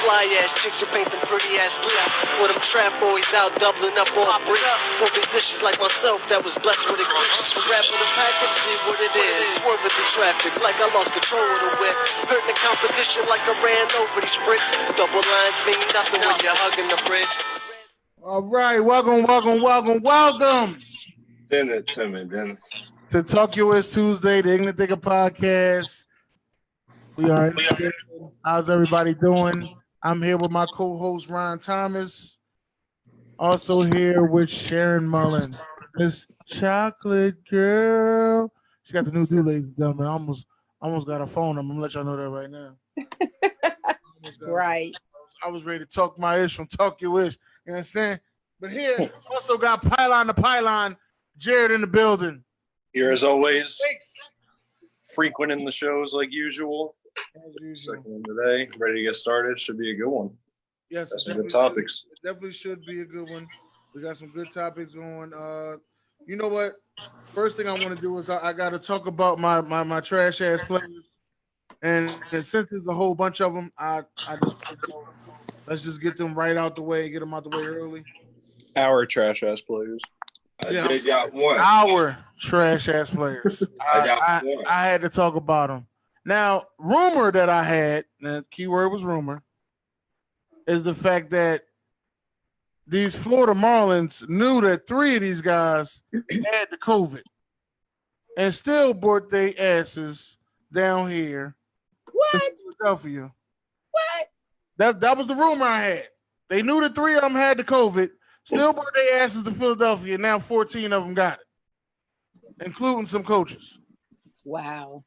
fly ass chicks who paint them pretty ass lips. For them trap boys out doubling up on bricks. For musicians like myself that was blessed with a gift. Just to rap with a pack and see what it is. Swerving through traffic like I lost control of the whip. Hurt the competition like I ran over these bricks. Double lines mean nothing when you're hugging the bridge. All right, welcome Dennis. to Talk US Tuesday, the Ignorant Thinker podcast. We are in the building. How's everybody doing? I'm here with my co-host Ron Thomas. Also here with Sharon Mullen, Miss Chocolate Girl. She got the new do, ladies and gentlemen. I almost got her phone. I'm gonna let y'all know that right now. Right. I was ready to talk my ish from Talk Your Ish. You understand? But here also got Pylon the Pylon, Jared in the building. Here as always, frequenting the shows like usual. Second one today, ready to get started. Should be a good one. Yes, that's some good topics. It definitely should be a good one. We got some good topics going. You know what? First thing I want to do is I got to talk about my trash ass players, and since there's a whole bunch of them, let's just get them right out the way, get them out the way early. Our trash ass players. I got one. Our trash ass players. I had to talk about them. Now, rumor that I had, and the keyword was rumor, is the fact that these Florida Marlins knew that 3 of these guys had the COVID and still brought their asses down here What? to Philadelphia. What? That was the rumor I had. They knew that 3 of them had the COVID, still brought their asses to Philadelphia, and now 14 of them got it, including some coaches. Wow.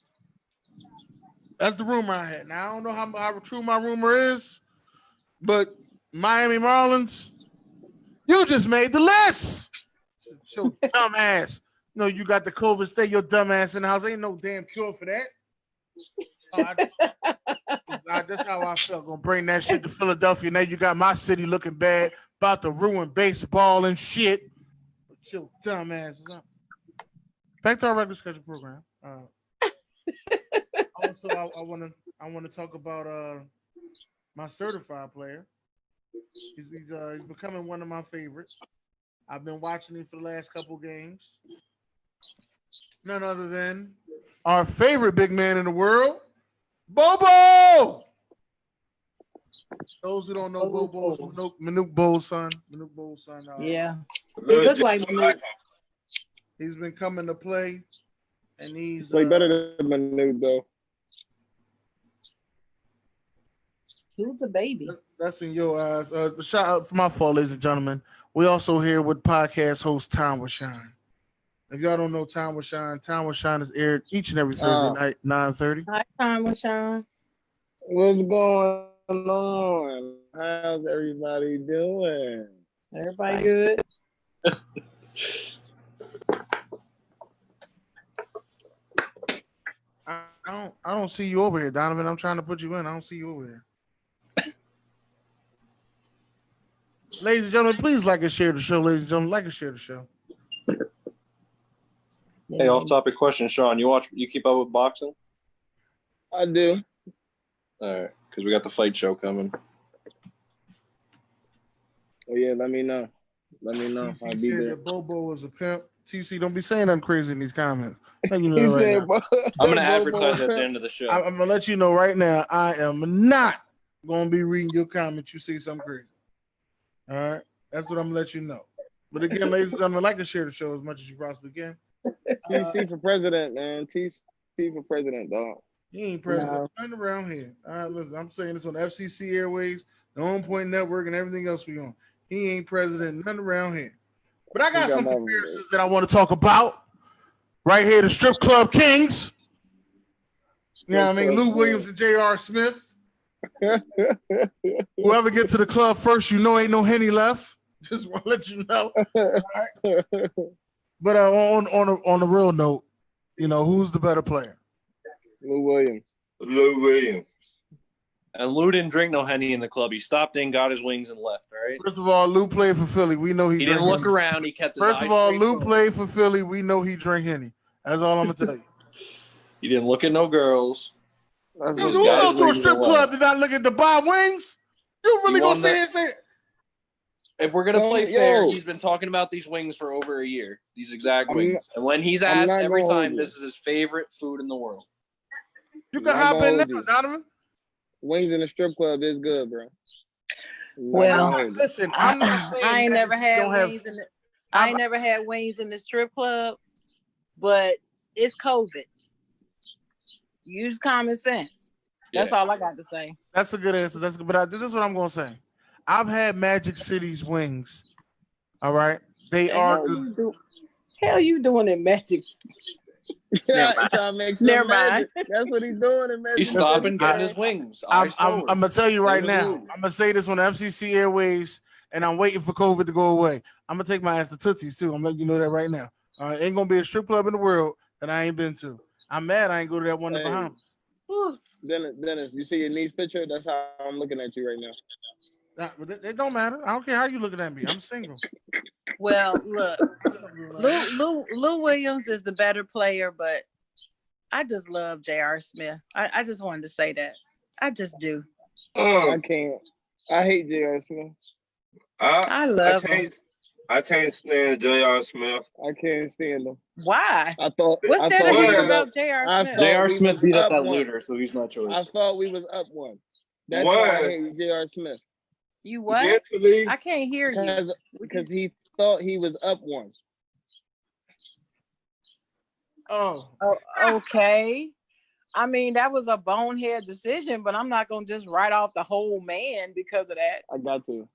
That's the rumor I had. Now, I don't know how true my rumor is, but Miami Marlins, you just made the list. Your dumb ass. No, you got the COVID. Stay your dumb ass in the house. Ain't no damn cure for that. That's how I felt. Gonna bring that shit to Philadelphia. Now you got my city looking bad, about to ruin baseball and shit. But your dumb ass is up. Back to our regular schedule program. Also, I want to talk about my certified player. He's becoming one of my favorites. I've been watching him for the last couple games. None other than our favorite big man in the world, Bobo. Those who don't know Bobo's Manute Bowles' son. Manute Bowles' son. Yeah. He looks like Manute. He's been coming to play, and he's like better than Manute though. Who's a baby? That's in your eyes. Shout out for my fault, ladies and gentlemen. We also here with podcast host Time with Shine. If y'all don't know Time with Shine is aired each and every Thursday night, 9:30. Hi, Time with Shine. What's going on? How's everybody doing? Everybody good? I don't see you over here, Donovan. I'm trying to put you in. I don't see you over here. Ladies and gentlemen, please like and share the show. Ladies and gentlemen, like and share the show. Hey, off-topic question, Sean. You keep up with boxing? I do. All right, because we got the fight show coming. Oh yeah, let me know. Let me know. TC I'll be said there. that Bobo is a pimp. TC, don't be saying nothing crazy in these comments. You know right now. I'm going to advertise at the end of the show. I'm going to let you know right now, I am not going to be reading your comments. You see something crazy. All right? That's what I'm going to let you know. But again, ladies and gentlemen, like to share the show as much as you possibly can. TC for president, man. TC for president, dog. He ain't president. Nothing around here. All right, listen, I'm saying this on FCC Airways, the OnPoint Network, and everything else we on. He ain't president. Nothing around here. But I got some comparisons that I want to talk about. Right here, the Strip Club Kings. You know what I mean? Lou Williams and J.R. Smith. Whoever gets to the club first, you know ain't no Henny left. Just want to let you know. All right? But on a real note, you know, who's the better player? Lou Williams. And Lou didn't drink no Henny in the club. He stopped in, got his wings, and left, all right? First of all, Lou played for Philly. We know he didn't look around. He kept his eyes First of all, Lou forward. played for Philly. We know he drank Henny. That's all I'm going to tell you. He didn't look at no girls. Who go to a strip club did not look at the bar wings? You really You gonna won say that- it? Say it? If we're gonna Yo, play fair, yo. he's been talking about these wings for over a year. These exact I'm wings. And when he's I'm asked not every gonna hold time, you. this is his favorite food in the world. You I'm can not hop gonna in now, hold you. Donovan. Wings in the strip club is good, bro. Well, Listen, I'm not saying I ain't that never you had don't have. wings in the. I ain't never had wings in the strip club, but it's COVID. Use common sense. That's all I got to say. That's a good answer. That's good. But this is what I'm gonna say. I've had Magic City's wings. All right, they The are hell good. you do? Hell, you doing in Magic? Yeah, Never mind. trying to make some Never magic. That's what he's doing in Magic He's City. stopping getting his wings. I'm Eyes forward. gonna tell you Same right as now. Lou. I'm gonna say this on the FCC Airways, and I'm waiting for COVID to go away. I'm gonna take my ass to Tootsie's too. I'm letting you know that right now. Ain't gonna be a strip club in the world that I ain't been to. I'm mad I ain't go to that one in the Hey. Bahamas. Dennis, you see your niece picture? That's how I'm looking at you right now. But it don't matter. I don't care how you looking at me. I'm single. Well, look, Lou Williams is the better player, but I just love J.R. Smith. I just wanted to say that. I just do. I can't. I hate J.R. Smith. I love him. I can't stand J.R. Smith. I can't stand him. Why? I thought. What's I there to thought we hate was about up. J.R. I Smith? thought J.R. we Smith was beat up up that one. looter, so he's my I choice. thought we was up one. That's What? why I hate J.R. Smith. You what? Mentally, I can't hear you. Because he thought he was up one. Oh, Okay. I mean, that was a bonehead decision, but I'm not gonna just write off the whole man because of that. I got to.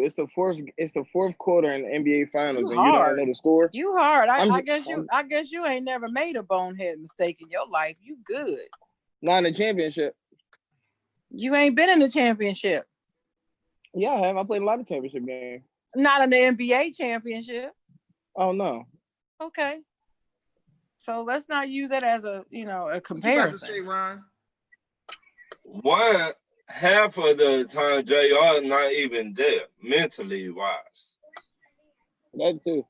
It's the fourth quarter in the NBA Finals, You and you hard. don't know the score. You hard. I I'm- guess you ain't never made a bonehead mistake in your life. You good. Not in the championship. You ain't been in the championship. Yeah, I have. I played a lot of championship games. Not in the NBA championship. Oh no. Okay. So let's not use that as a what you got to comparison. say, Ryan? one half of the time J.R. not even there mentally wise. That too.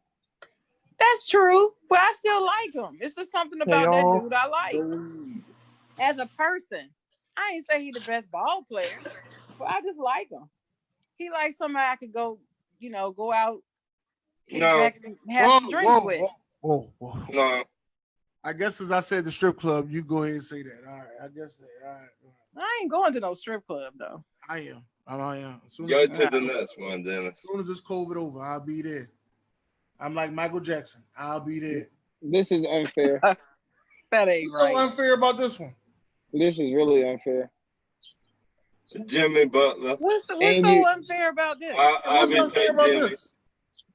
That's true, but I still like him. It's just something about that y'all. dude I like. As a person, I ain't say he the best ball player, but I just like him. He like somebody I could go out, kick No. back and have some drinks with. Whoa. No, I guess as I said, the strip club. You go ahead and say that. All right. I guess that. All right. I ain't going to no strip club though. I am. I am. As soon go as, to the next one, Dennis. as soon as this COVID over, I'll be there. I'm like Michael Jackson. I'll be there. This is unfair. That ain't What's right. so unfair about this one? This is really unfair. Jimmy Butler. What's And so you- unfair about this? I What's been unfair take about Jimmy. this?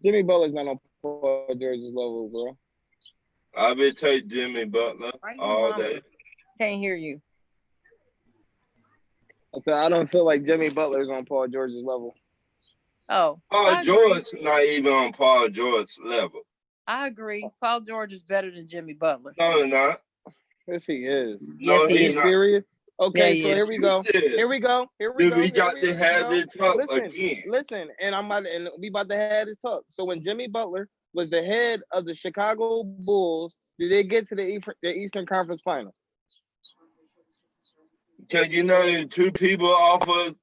Jimmy Butler's not on Paul George's level, bro. I been take Jimmy Butler Why you all mama? day. Can't hear you. I said I don't feel like Jimmy Butler's on Paul George's level. Oh, Paul I agree. George not even on Paul George's level. I agree. Paul George is better than Jimmy Butler. No, he's not. Yes, he is. Yes, No, he Are you is. not. serious? Okay, Yeah, so he here is. we go. Here we go. Dude, we got to have this talk Listen, again. listen, and we about to have this talk. So when Jimmy Butler was the head of the Chicago Bulls, did they get to the Eastern Conference Final? Cause you know two people off of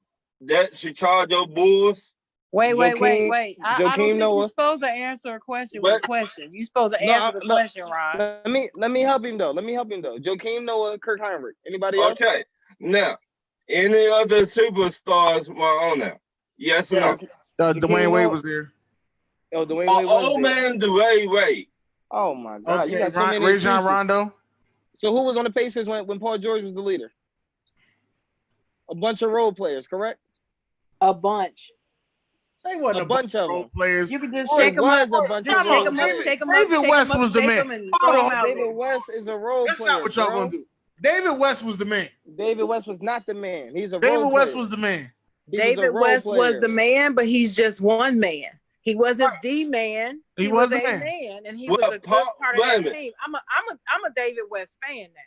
that Chicago Bulls. Wait. I don't Joakim think Noah. you're supposed to answer a question with a What? question. You're supposed to No, answer the no. question, Ron. Let me help him though. Joakim Noah, Kirk Heinrich. Anybody else? Okay. Now, any other superstars were on there? Yes or no? Dwayne Wade was there. Oh, Dwayne Wade was Old there. man Dwayne Wade. Oh my God, you Okay, got so many Rajon excuses. Rondo. So who was on the Pacers when Paul George was the leader? A bunch of role players, correct? A bunch. They wasn't A bunch of role them. players. You can just Boy, shake them up. was a bunch Just of shake role them up. players. Shake them up. David shake West 'em up, was the shake man. 'em and Hold throw on, 'em out David there. West is a role That's player. not what y'all bro. gonna do. David West was the man. David West was not the man. He's a David role West player. was the man. He was a David role West was player. the man, but he's just one man. He wasn't Right. the man. He was the a man. and he Well, was a good Paul- part of wait a that minute. team. I'm a David West fan now.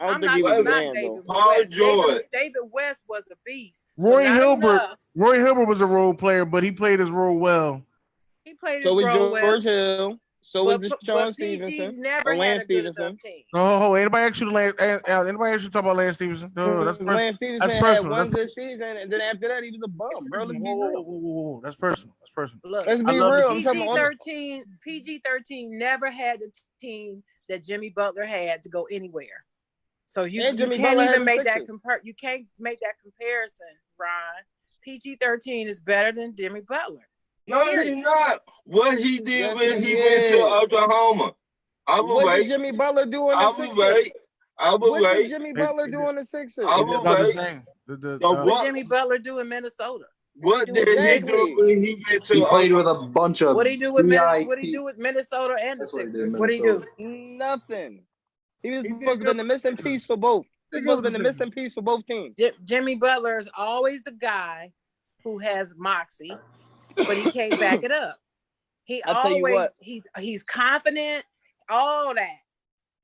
I don't I'm think not he was the not man David though. Paul West. George. David West was a beast. but Roy not Hilbert. enough. Roy Hilbert was a role player, but he played his role well. He played his So was role well. George Hill. So was But Deshaun PG Stevenson never or had Lance a good Stevenson. enough team. Oh, anybody actually anybody actually talk about Lance Stevenson? No, that's personal. Lance Stevenson That's had personal. one That's good season, and then after that, he was a bum, bro. Let's be real. whoa. That's personal. That's personal. Look, Let's I be love real. this. I'm talking about PG-13 never had the team that Jimmy Butler had to go anywhere. So you Jimmy can't Butler had even the make that Sixers. You can't make that comparison, Ron. PG-13 is better than Jimmy Butler. No, he's not. What he did Yes, when he he went to is. Oklahoma. I will What did wait. Jimmy Butler do on I the will Sixers? wait. I will What did wait. Jimmy Butler do on the Sixers? I They will about the wait. same. What What Jimmy Butler do in Minnesota? What did Exactly. he do when he went to He played with Oklahoma? a bunch of What he do with BIT. What he do with Minnesota and the That's what he did Sixers? in What he do? Nothing. He was He supposed did to good have been the with the missing Sixers. piece for both. He He did supposed good to with have the been the missing piece for both teams. Jimmy Butler is always the guy who has moxie, but he can't back it up. He I'll tell you always what. he's confident, all that.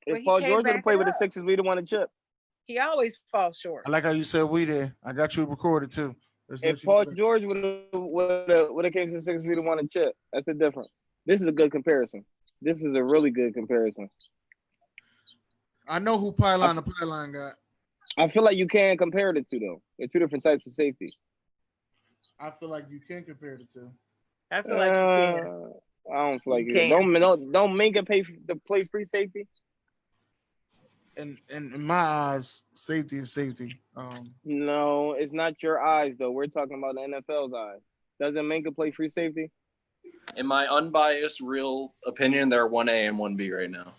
But If he Paul can't George would back have played it with the up. Sixers, we'd have won a chip. He always falls short. I like how you said we there. I got you recorded too. If Paul George would have came to the Sixers, we'd have won a chip. That's the difference. This is a good comparison. This is a really good comparison. I know who Pylon the Pylon got. I feel like you can't compare the two though. They're two different types of safety. I feel like you can compare the two. I feel like you can. I don't feel like You you can. don't Minka pay to play free safety. And in my eyes, safety is safety. No, it's not your eyes though. We're talking about the NFL's eyes. Doesn't Minka play free safety? In my unbiased, real opinion, they're 1A and 1B right now.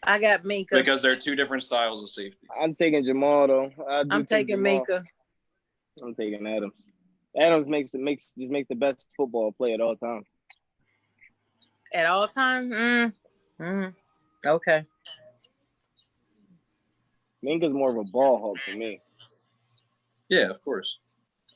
I got Minka. Because they're two different styles of safety. I'm taking Jamal though. I'm taking Minka. I'm taking Adams. Adams makes the best football play at all times. At all time? Okay. Minka's more of a ball hawk for me. Yeah, of course.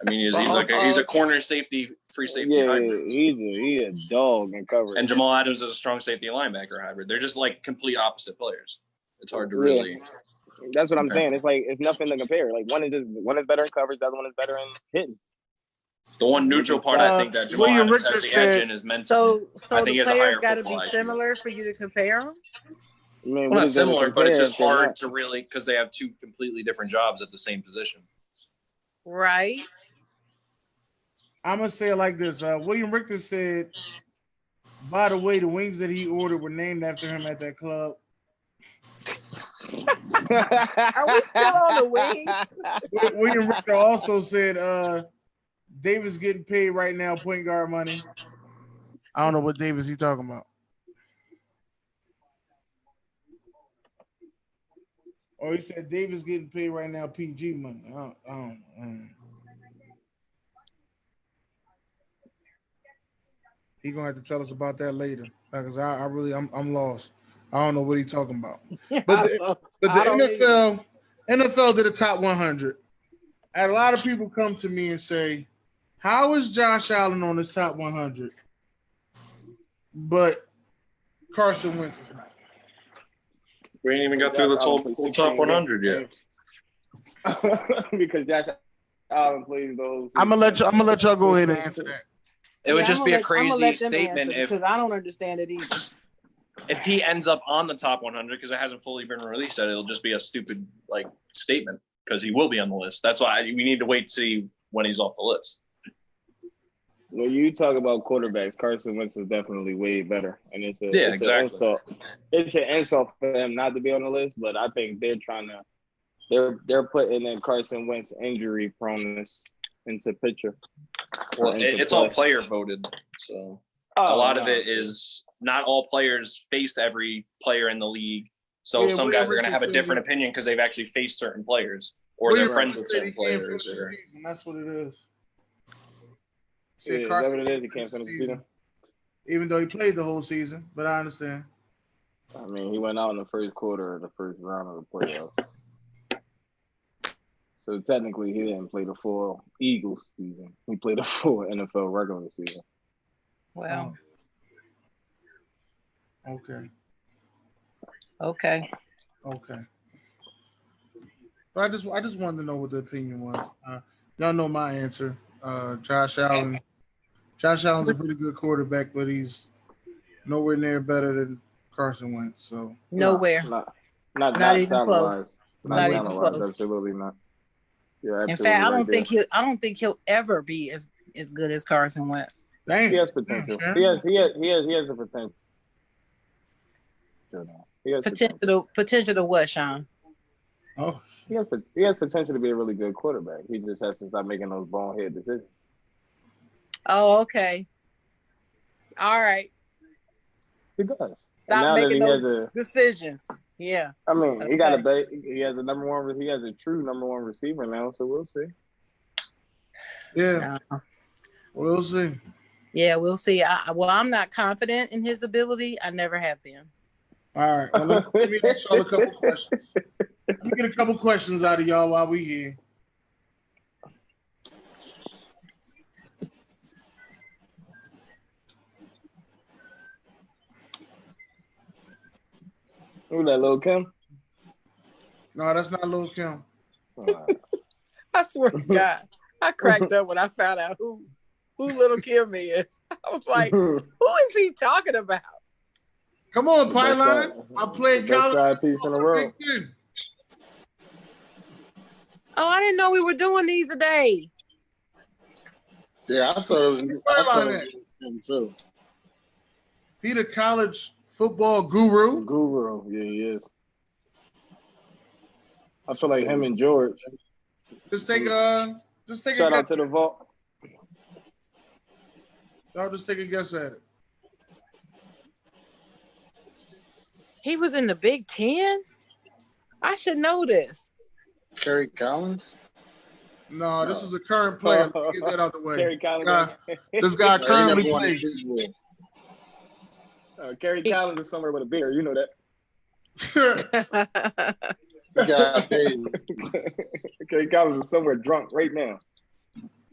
I mean, he's a corner safety, free safety hybrid. He's a dog in coverage. And Jamal Adams is a strong safety linebacker hybrid. They're just like complete opposite players. It's hard to really. That's what I'm saying. It's like it's nothing to compare. Like one is better in coverage, the other one is better in hitting. The one neutral part I think that Jamal William Adams has Richards the edge said- in is mental. So the players got to be similar for you to compare them? I mean, Well, not similar, but it's just compare if they're hard not? to really because they have two completely different jobs at the same position. Right. I'm gonna say it like this. William Richter said, by the way, the wings that he ordered were named after him at that club. Are we still on the wing? William Richter also said, Davis getting paid right now, point guard money. I don't know what Davis he talking about. Or he said Davis getting paid right now, PG money. I don't. He gonna have to tell us about that later, because I'm lost. I don't know what he's talking about. But the NFL did a top 100. And a lot of people come to me and say, "How is Josh Allen on this top 100, but Carson Wentz is not?" We ain't even got through the full top 100 yet. Because Josh Allen plays those. I'm gonna let y'all go ahead and answer that. It would just be a crazy statement because I don't understand it either. If he ends up on the top 100 because it hasn't fully been released yet. It'll just be a stupid statement because he will be on the list. That's why we need to wait to see when he's off the list. When you talk about quarterbacks, Carson Wentz is definitely way better, and it's an insult. It's an insult for him not to be on the list, but I think they're they're putting in Carson Wentz injury proneness into picture. Well, it's all player voted, so a lot of it is not all players face every player in the league. So some guys are going to have a different opinion because they've actually faced certain players or they're friends with certain players. That's what it is. Is that what it is? He can't finish the season. Even though he played the whole season, but I understand. I mean, he went out in the first quarter of the first round of the playoffs. So technically, he didn't play the full Eagles season. He played a full NFL regular season. Well. Okay. But I just wanted to know what the opinion was. Y'all know my answer. Josh Allen's a pretty good quarterback, but he's nowhere near better than Carson Wentz. So nowhere. Not even close. Not even close. Absolutely not. In fact, I don't think he'll ever be as good as Carson Wentz. Damn. He has potential. He has the potential. He has potential to what, Sean? Oh, he has potential to be a really good quarterback. He just has to stop making those bonehead decisions. Oh, okay. All right. He does. Stop making those decisions. Yeah. I mean, he got he has a number one. He has a true number one receiver now, so we'll see. Yeah, we'll see. Yeah, we'll see. I'm not confident in his ability. I never have been. All right. Well, let me ask y'all a couple questions. Let me get a couple questions out of y'all while we here. Who that, Lil Kim? No, that's not Lil Kim. I swear to God, I cracked up when I found out who Little Kim is. I was like, who is he talking about? Come on, Pylon. I played college piece in a row. Oh, I didn't know we were doing these today. Yeah, I thought it was him too. He the college football guru. Yeah, he is. I feel like him and George. Just take a shout out to the vault. Y'all just take a guess at it. He was in the Big Ten? I should know this. Kerry Collins? No, this is a current player. Get that out the way. Kerry Collins. This guy currently plays. Kerry Collins is somewhere with a beer. You know that. Kerry Collins is somewhere drunk right now.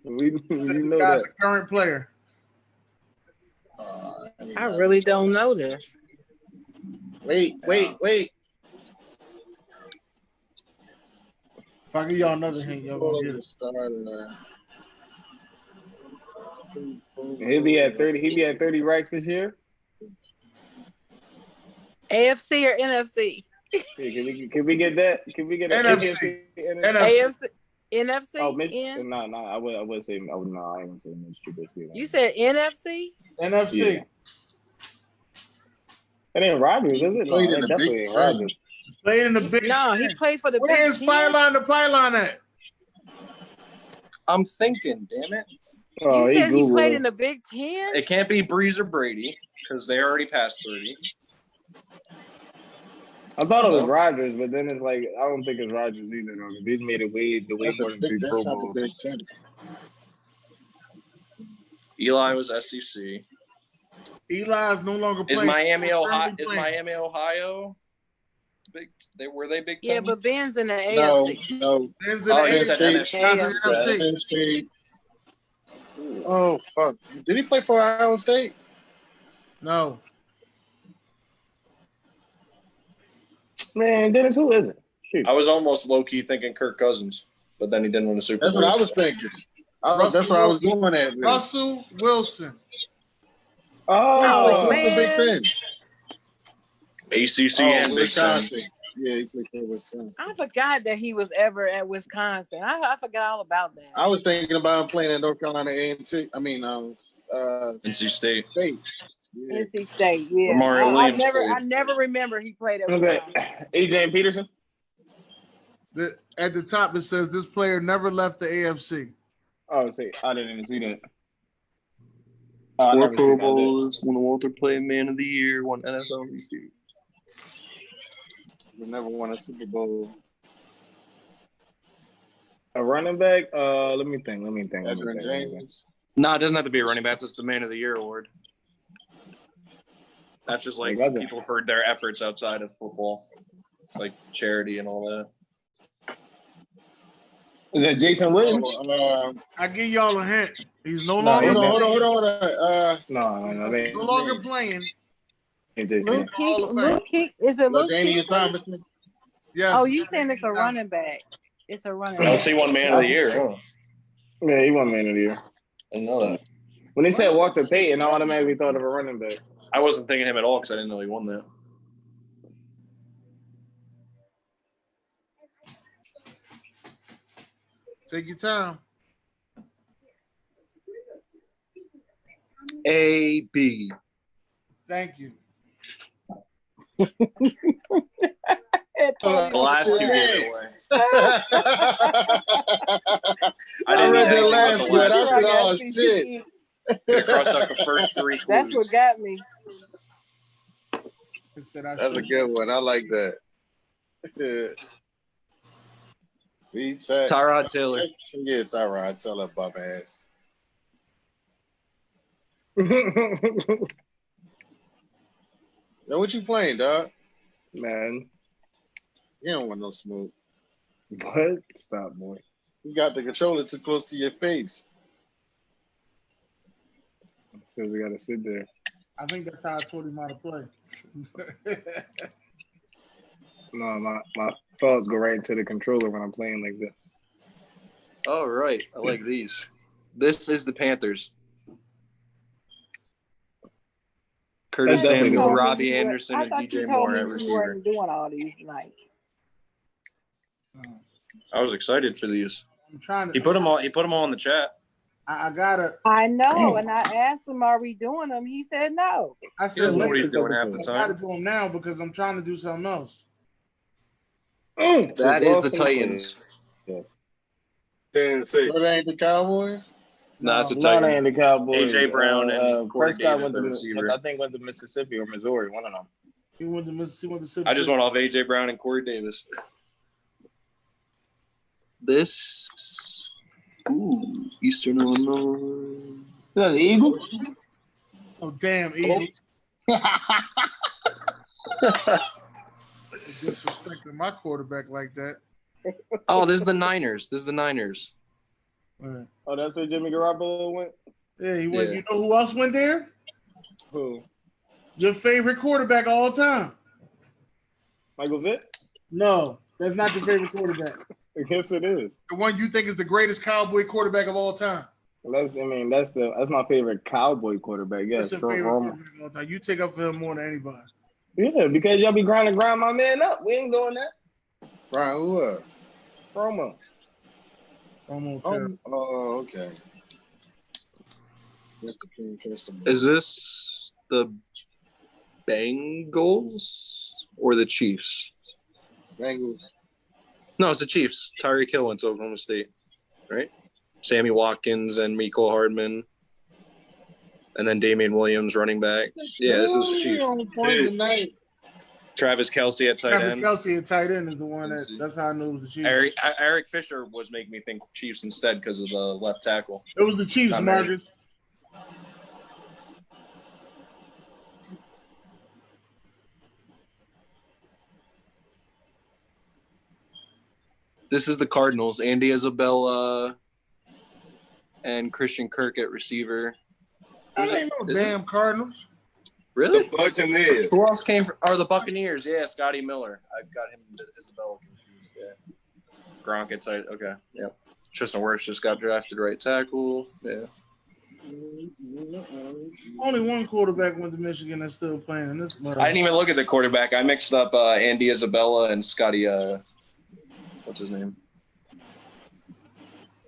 We know guy's that. A current player. I really don't know this. Wait. If I give y'all another hint, y'all gonna get it. He'll be at 30. He'll be at 30 racks this year. AFC or NFC? Yeah, can we get that? Can we get an NFC? NFC? Oh, Michigan? No, I would say no. I ain't gonna say Michigan. You said NFC? NFC. Yeah. It ain't Rodgers, is it? No, it definitely ain't Rodgers. Played in the Big Ten. No, he played for the Big Ten. Where is the pylon at? I'm thinking, damn it. Oh, you said he played in the Big Ten? It can't be Breeze or Brady because they already passed 30. I thought it was Rodgers, but then it's like I don't think it's Rodgers either, though, because he's made it way more than 3 Pro Bowls. Eli was SEC. Eli is no longer playing. Is Miami, Ohio? Were they Big Ten? Yeah, but Ben's in the AFC. No. Ben's in the AFC. Oh fuck! Did he play for Iowa State? No. Man, Dennis, who is it? Shoot. I was almost low key thinking Kirk Cousins, but then he didn't win the Super Bowl. That's what I was thinking. That's what I was going at. Man. Russell Wilson. Oh, man. The Big Ten. ACC and Big Ten. Yeah, he played for Wisconsin. I forgot that he was ever at Wisconsin. I forgot all about that. I was thinking about him playing at North Carolina A&T. NC State. Yeah. NC State, yeah. I never remember he played at Wisconsin. AJ Peterson. At the top, it says this player never left the AFC. Oh, see, I didn't even see that. 4 Pro Bowls, won the Walter Play Man of the Year, won NFL MVP. We never won a Super Bowl. A running back? Let me think. Edgerrin James. No, it doesn't have to be a running back. It's the Man of the Year award. That's just like people for their efforts outside of football. It's like charity and all that. Is that Jason Witten? I give y'all a hint. He's no longer. Hold on. No. He's no longer playing. Luke Keek. Is it Luke Keek? Thomason? Yes. Oh, you saying it's a running back? It's a running back. Let's see, one Man of the Year. Huh? Yeah, he won Man of the Year. I know that. When they said Walter Payton, I automatically thought of a running back. I wasn't thinking him at all because I didn't know he won that. Take your time. A, B. Thank you. The last two gave it away. I read the last one. I said, "Oh shit!" Cross out the first three. That's what got me. That's a good one. I like that. Tyrod Taylor. Yeah, Tyrod Taylor, bum ass. Yo, what you playing, dog? Man. You don't want no smoke. What? Stop, boy. You got the controller too close to your face. Because we got to sit there. I think that's how I taught him how to play. No, my thoughts go right into the controller when I'm playing like that. All right. I like these. This is the Panthers. Curtis Samuel, Robbie Anderson, and DJ Moore at receiver. You weren't doing all these tonight. I was excited for these. I'm trying to. He put them all in the chat. I gotta. I know, and I asked him, "Are we doing them?" He said no. I said, "What are you doing half the time?" I gotta do them now because I'm trying to do something else. That is the Titans. Yeah. So that ain't the Cowboys? No, it's the No, Titans. they ain't the Cowboys. AJ Brown and Corey Prescott Davis, went to, I think went to Mississippi or Missouri, one of them. He went to Mississippi. I just went off AJ Brown and Corey Davis. This, Eastern Illinois. Is that the Eagles? Oh, damn, Eagles. Disrespecting my quarterback like that. Oh, this is the Niners. Right. Oh, that's where Jimmy Garoppolo went? Yeah, he went. Yeah. You know who else went there? Who? Your favorite quarterback of all time. Michael Vick? No, that's not your favorite quarterback. Yes, it is. The one you think is the greatest Cowboy quarterback of all time. That's my favorite Cowboy quarterback. Yes, that's your favorite quarterback of all time. You take up for him more than anybody. Yeah, because y'all be grind my man up. We ain't doing that. Brian, who was? Promo. Oh, okay. Mr. King Festival. Is this the Bengals or the Chiefs? Bengals. No, it's the Chiefs. Tyreek Hill went to Oklahoma State, right? Sammy Watkins and Mecole Hardman. And then Damian Williams running back. Yeah, this is the Chiefs. On point tonight. Travis Kelce at tight end. Travis Kelce at tight end is the one that's how I knew it was the Chiefs. Eric Fisher was making me think Chiefs instead because of the left tackle. It was the Chiefs, Marcus. This is the Cardinals. Andy Isabella and Christian Kirk at receiver. I ain't no damn Cardinals. Really? The Buccaneers. Who else came from? Or the Buccaneers? Yeah, Scotty Miller. I got him and Isabella confused. Yeah. Gronk at tight. Okay. Yep. Tristan Wirfs just got drafted right tackle. Yeah. Only one quarterback went to Michigan that's still playing in this. I didn't even look at the quarterback. I mixed up Andy Isabella and Scotty. What's his name?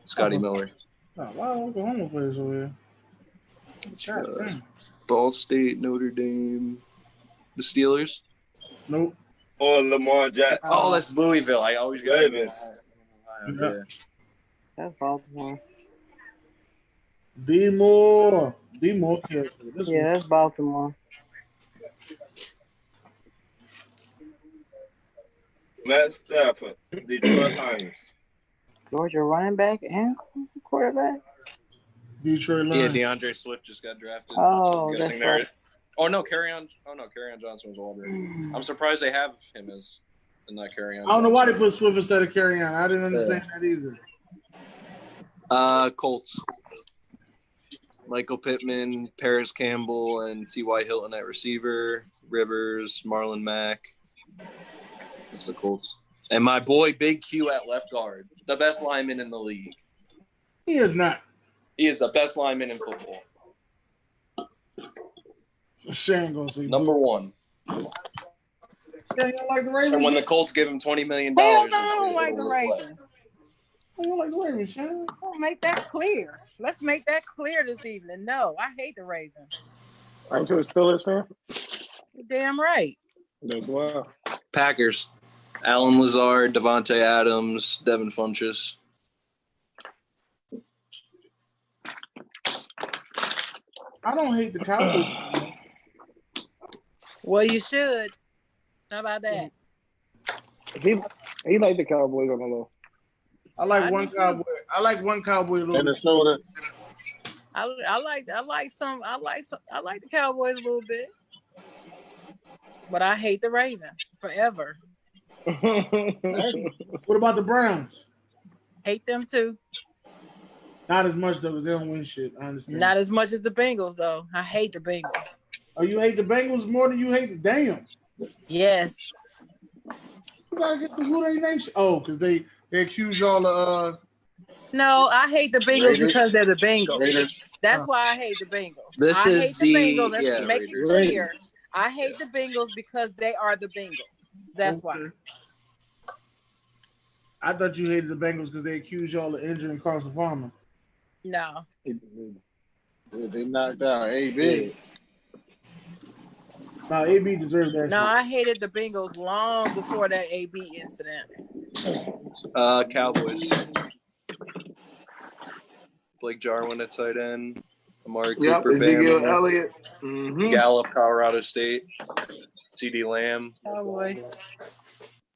Scotty Miller. Oh, why Oklahoma plays over here? Ball State, Notre Dame, the Steelers. Nope. Or Lamar Jackson. Oh, that's Louisville. I always get Ravens. Yeah. That's Baltimore. Be more careful. That's Baltimore. Matt Stafford, Detroit Lions. Georgia running back and quarterback. Detroit Lions. Yeah, DeAndre Swift just got drafted. Oh, that's right. Kerryon Johnson was Auburn. I'm surprised they have him as not Kerryon. I don't know why they put Swift instead of Kerryon. I didn't understand that either. Colts. Michael Pittman, Paris Campbell, and T.Y. Hilton at receiver. Rivers, Marlon Mack. That's the Colts. And my boy Big Q at left guard. The best lineman in the league. He is not. He is the best lineman in football. Sharon gonna say number one. Sharon don't like the Ravens. And when the Colts give him $20 million, Hell no, I don't like the Ravens. You don't like the Ravens, Sharon? Don't make that clear. Let's make that clear this evening. No, I hate the Ravens. Aren't you a Steelers fan? You're damn right. Wow. Packers. Alan Lazard, Devontae Adams, Devin Funchess. I don't hate the Cowboys. Well, you should. How about that? He liked the Cowboys on the low. I like one Cowboy. I like one Cowboy. Minnesota. I like the Cowboys a little bit, but I hate the Ravens forever. What about the Browns? Hate them too. Not as much though, because they don't win shit. I understand. Not as much as the Bengals though. I hate the Bengals. Oh, you hate the Bengals more than you hate the damn. Yes. You gotta get the who they nation. Oh, because they accuse y'all of. No, I hate the Bengals Raiders. Because they're the Bengals. Raiders. That's why I hate the Bengals. This I is hate the Bengals. Let's yeah, make it Raiders. clear. I hate the Bengals because they are the Bengals. That's why. I thought you hated the Bengals because they accused y'all of injuring Carson Palmer. No. They knocked out AB. No, AB deserved that. No, shit. I hated the Bengals long before that AB incident. Cowboys. Blake Jarwin at tight end. Amari Cooper, Ezekiel Bama. Elliott. Gallup, Colorado State. CD Lamb. Cowboys.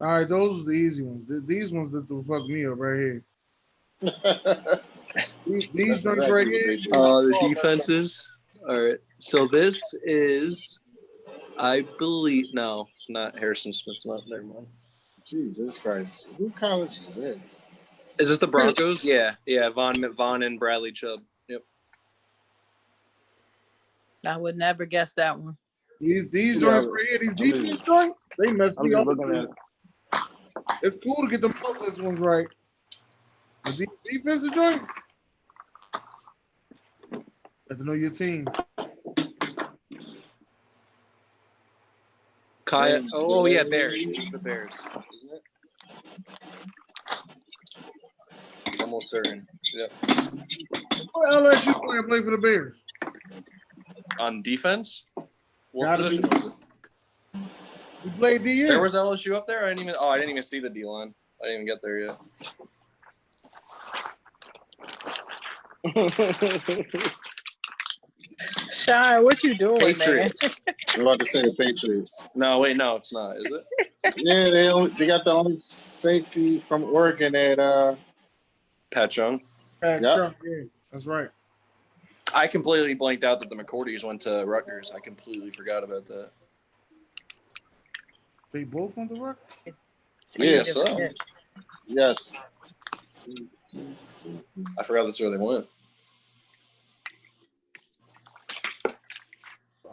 All right, those are the easy ones. These ones that will fuck me up right here. These ones right here. The defenses. All right. So this is, I believe, no, not Harrison Smith. Not never mind. Jesus Christ. Who college is it? Is this the Broncos? Yeah. Vaughn and Bradley Chubb. Yep. I would never guess that one. These joints right here, these defense joints, they messed me up. It's cool to get the offense ones right. The defensive joint, you have to know your team. Kaya. Oh yeah, Bears. It's the Bears, isn't it? Almost certain. Yep. What LSU player play for the Bears? On defense? What Gotta position be. was it? He played DN. There was LSU up there? I didn't even see the D line. I didn't even get there yet. Shy, what you doing, Patriots. man? I'm about to say the Patriots. No, wait, no, it's not, is it? Yeah, they got the only safety from Oregon at Pat Chung. Pat Yep. Chung, yeah, that's right. I completely blanked out that the McCourties went to Rutgers. I completely forgot about that. They both went to work? Yeah, so. Yes. I forgot that's where they went.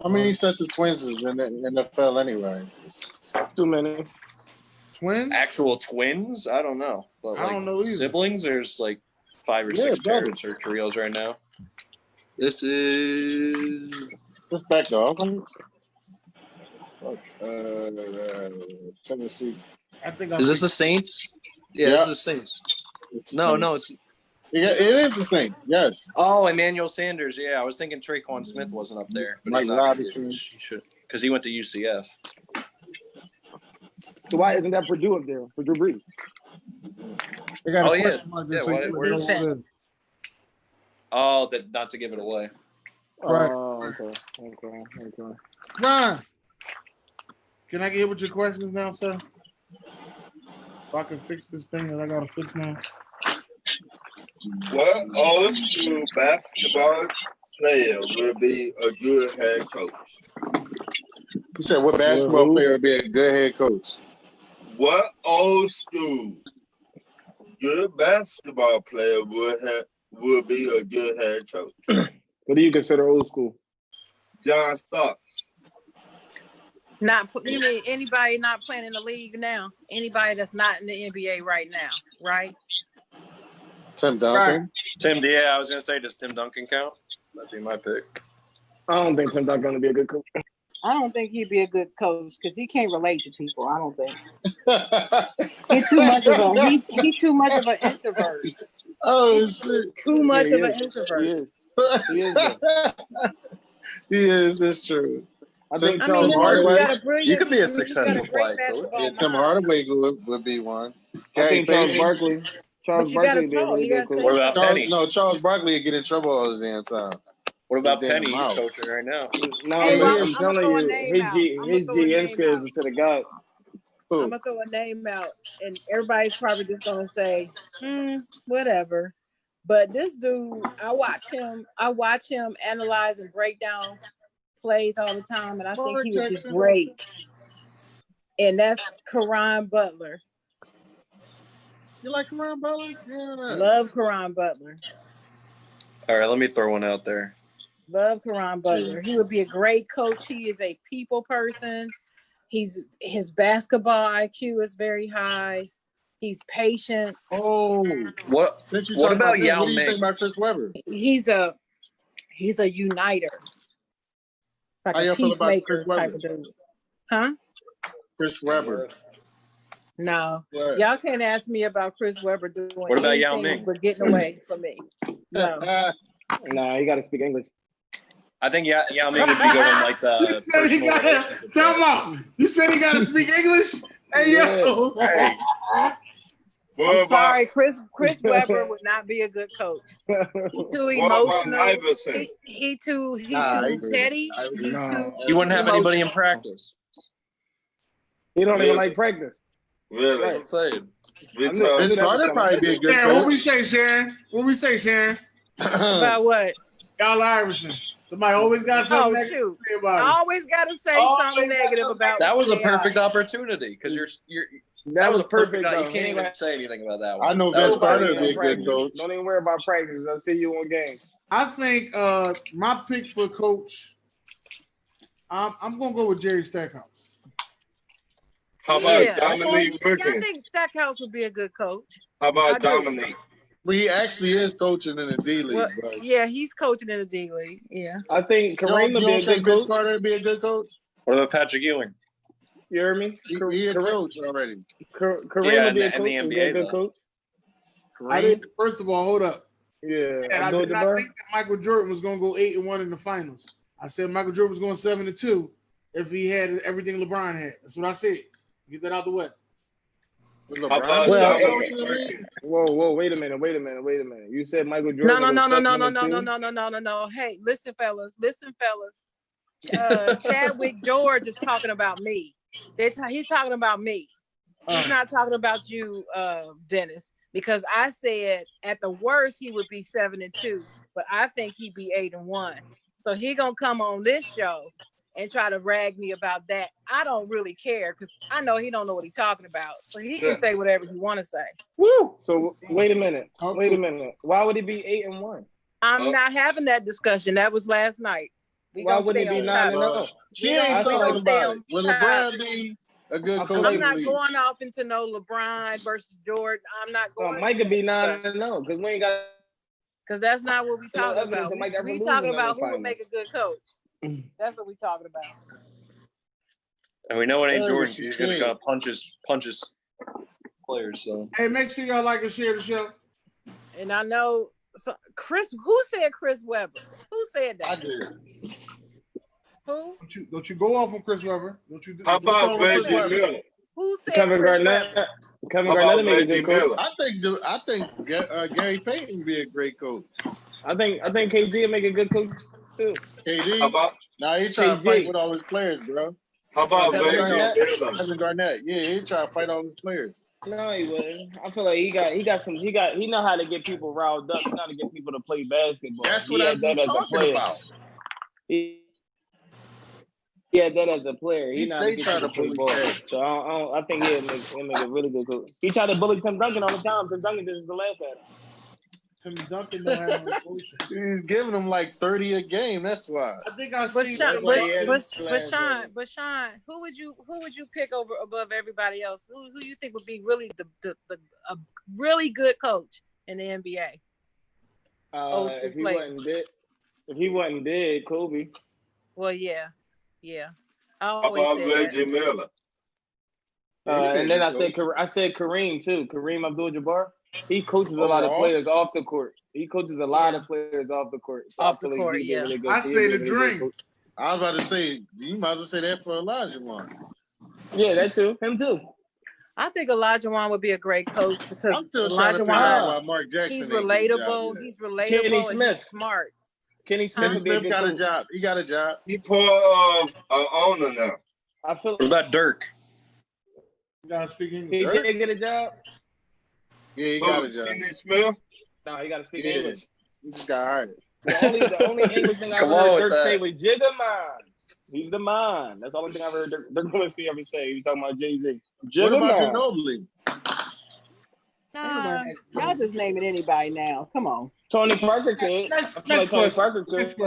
How many sets of twins is in the NFL anyway? Too many. Twins? Actual twins? I don't know. But I don't know either. Siblings, there's like 5 or 6 pairs or trios right now. This is Just back dog. Tennessee. I think Is this the Saints? Yeah, this is the Saints. No, it's it is the same. Yes. Oh, Emmanuel Sanders. Yeah, I was thinking Traquan Smith wasn't up there, but Mike he's not Robinson. because he went to UCF. So why isn't that Purdue up there for Drew Brees? They got Oh, a yeah. question mark there, Yeah, so why- you where know is what it is. Oh, that not to give it away. Right. Oh, okay. Ron, can I get with your questions now, sir? So I can fix this thing that I gotta fix now. What old school basketball player will be a good head coach? You said what basketball player would be a good head coach? What old school good basketball player would be a good head coach? What do you consider old school? John Starks. You mean anybody not playing in the league now? Anybody that's not in the NBA right now, right? Tim Duncan. Tim, yeah, I was gonna say, does Tim Duncan count? That'd be my pick. I don't think Tim Duncan gonna be a good coach. I don't think he'd be a good coach because he can't relate to people. I don't think he's too much of a he too much of an introvert. Oh shit! Too much of an introvert. He is. He is. It's true. I think Tim Hardaway. You could be a successful player coach. Yeah, Tim Hardaway would be one. I think Charles Barkley. Charles Barkley would be a really good coach. What about Penny? No, Charles Barkley would get in trouble all the damn time. What about Penny? He's coaching right now. No, I'm telling you, his GM skills are to the god. I'm gonna throw a name out, and everybody's probably just gonna say, whatever. But this dude, I watch him analyze and break down plays all the time, and I think he would be great. And that's Caron Butler. You like Caron Butler? Yeah. Love Caron Butler. All right, let me throw one out there. Love Caron Butler. He would be a great coach. He is a people person. His basketball IQ is very high. He's patient. Oh, what about Yao Ming? What do you think about Chris Webber? He's a uniter. Like How a y'all feel about peacemaker Chris type of dude. Huh? Chris Webber. No. Y'all can't ask me about Chris Webber doing what about Yao Ming? But getting away from me. No. Nah, you gotta speak English. I think Yao Ming would be good in like the. Tell him. You said he gotta speak English? Hey yo. Hey. I'm sorry, Chris Webber would not be a good coach. He's too emotional. He too petty. He wouldn't have anybody in practice. He don't even like practice. Really? Right, say it. Vince Carter probably be a good Sharon, coach. what we say, Sharon? What we say, Sharon? About what? Allen Iverson. Somebody always got something negative to say about it. I always got to say something negative about that. Was a perfect opportunity because you're. That was a perfect. You can't even say anything about that one. I know Vince Carter would be a good coach. Don't even worry about practice. I'll see you on game. I think my pick for coach, I'm gonna go with Jerry Stackhouse. How about Dominique Wilkins? I think Stackhouse would be a good coach. How about Dominique? Well, he actually is coaching in the D League. Well, yeah, he's coaching in the D League. Yeah. I think Kareem would be a good Vince coach. Carter would be a good coach. What about Patrick Ewing? You hear me? He a coach already. Kareem would be a coach. The NBA, good coach. I didn't. First of all, hold up. Yeah. And I did not think that Michael Jordan was going to go 8-1 in the finals. I said Michael Jordan was going 7-2 if he had everything LeBron had. That's what I said. Get that out the way. Whoa, wait a minute. You said Michael Jordan. No. Hey, listen, fellas. Chadwick George is talking about me. He's talking about me. He's not talking about you, Dennis, because I said at the worst he would be 7-2, but I think he'd be 8-1. So he gonna come on this show and try to rag me about that. I don't really care because I know he don't know what he's talking about. So he can say whatever he want to say. Woo! So wait a minute. Why would he be 8-1? I'm not having that discussion. That was last night. Why would he be 9-0? She ain't talking about it. Will LeBron be a good coach? I'm not going off into no LeBron versus Jordan. I'm not going. Mike could be 9-0 because we ain't got. Because that's not what we talking about. We talking about who would make a good coach. That's what we talking about. And we know it ain't Jordan. He's gonna go punches players. So hey, make sure y'all like and share the show. And I know Chris. Who said Chris Webber? Who said that? I did. Who? Don't you go off on Chris Webber? How about Reggie Miller? Who said Kevin Garnett? Kevin Garnett made a good coach. I think Gary Payton would be a great coach. I think KD would make a good coach too. KD? He trying to fight with all his players, bro. How about Kevin Garnett? Yeah, he trying to fight all his players. No, he wouldn't. I feel like he know how to get people riled up. He know how to get people to play basketball. That's what I'm talking about. He had that as a player. He stay trying to play ball. So I think he'll make a really good coach. He tried to bully Tim Duncan all the time. Tim Duncan just laugh at him. Tim Duncan don't have no emotion. He's giving them like 30 a game. That's why. I think I see. But Sean, who would you pick above everybody else? Who you think would be really a really good coach in the NBA? If he wasn't dead, Kobe. Well, yeah. I How always about said Reggie Miller? And then I said Kareem too. Kareem Abdul-Jabbar. He coaches a lot of players off the court. He coaches a lot of players off the court. So off the court, yeah. Really good. I say the dream. I was about to say, you might as well say that for Olajuwon. Yeah, that too. Him too. I think Olajuwon would be a great coach because I'm still trying to figure out why Mark Jackson. He's relatable. He's relatable. Kenny Smith. And he's smart. Kenny Smith got a job. He got a job. He an owner now. I feel. What about Dirk? You gotta speak English. He did get a job. Yeah, he got a job. Kenny Smith? No, he got to speak English. He just got hired. The only English thing I heard Dirk say was "Jigga man." He's the man. That's the only thing I've heard Dirk Nowitzki ever say. He was talking about Jay-Z. What about Ginobili? Nah, y'all just naming anybody now. Come on. Tony Parker kid. Next question.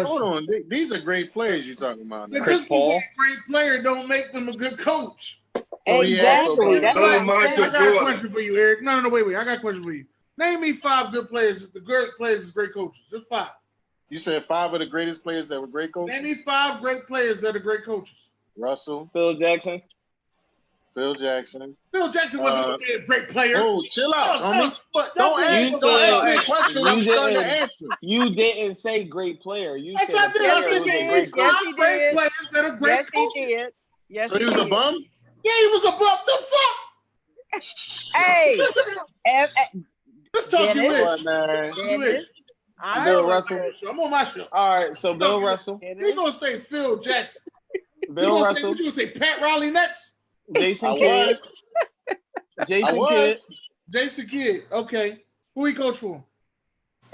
Hold on. These are great players you're talking about now. Chris Paul. Great player don't make them a good coach. So exactly. I got a question for you, Eric. No, wait. I got a question for you. Name me 5 good players. The great players is great coaches. Just 5. You said 5 of the greatest players that were great coaches? Name me 5 great players that are great coaches. Russell. Phil Jackson. Phil Jackson wasn't a great player. Oh, chill out. Don't ask me a question I'm trying to answer. You didn't say great player. You said I did. I said yes, great players that are great coaches. He did. Yes, so he was a bum? Yeah, he was a bum. The fuck? Hey. Let's talk you wish. Bill Russell. I'm on my show. All right, so Bill Russell. He's gonna say Phil Jackson. Bill Russell. You gonna say Pat Riley next? Jason Kidd. Jason Kidd. Okay. Who he coached for?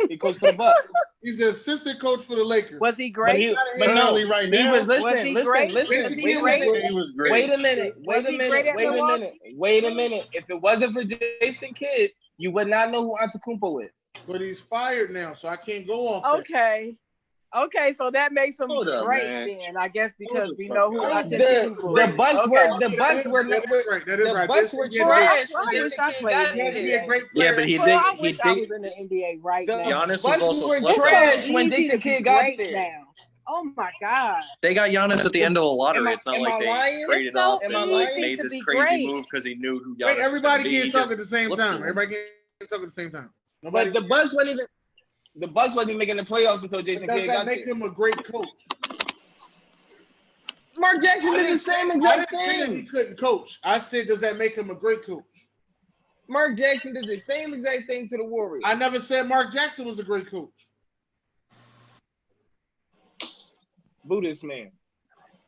He coached for the Bucks. He's an assistant coach for the Lakers. Was he great? But no, right he now. was listen. He was great. Wait a minute. If it wasn't for Jason Kidd, you would not know who Antetokounmpo is. But he's fired now, so I can't go off. Okay, so that makes him great then, I guess, because we know who Antetokounmpo is. The Bucks were trash. Yeah, but he did. I wish I was in the NBA right now. Giannis was also trash when Jason Kidd got there. Oh my God! They got Giannis at the end of the lottery. It's not like they traded up and made this crazy move because he knew who Giannis was. Everybody can't talk at the same time. Everybody can't talk at the same time. But the Bucks wasn't making the playoffs until Jason Kidd got there. Does that make him a great coach? Mark Jackson did the same exact thing. I didn't say that he couldn't coach. I said, does that make him a great coach? Mark Jackson did the same exact thing to the Warriors. I never said Mark Jackson was a great coach. Buddhist man.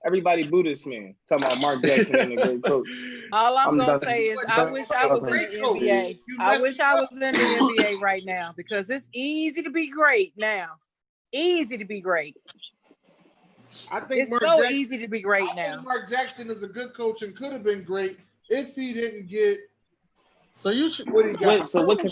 Everybody Buddhist man. Talking about Mark Jackson and a great coach. All I'm going to say is I wish I was in the NBA. I wish I was in the NBA right now because it's easy to be great now. Easy to be great. I think it's so easy to be great now. I think Mark Jackson is a good coach and could have been great if he didn't get. So you should. What he got? Wait, so what can?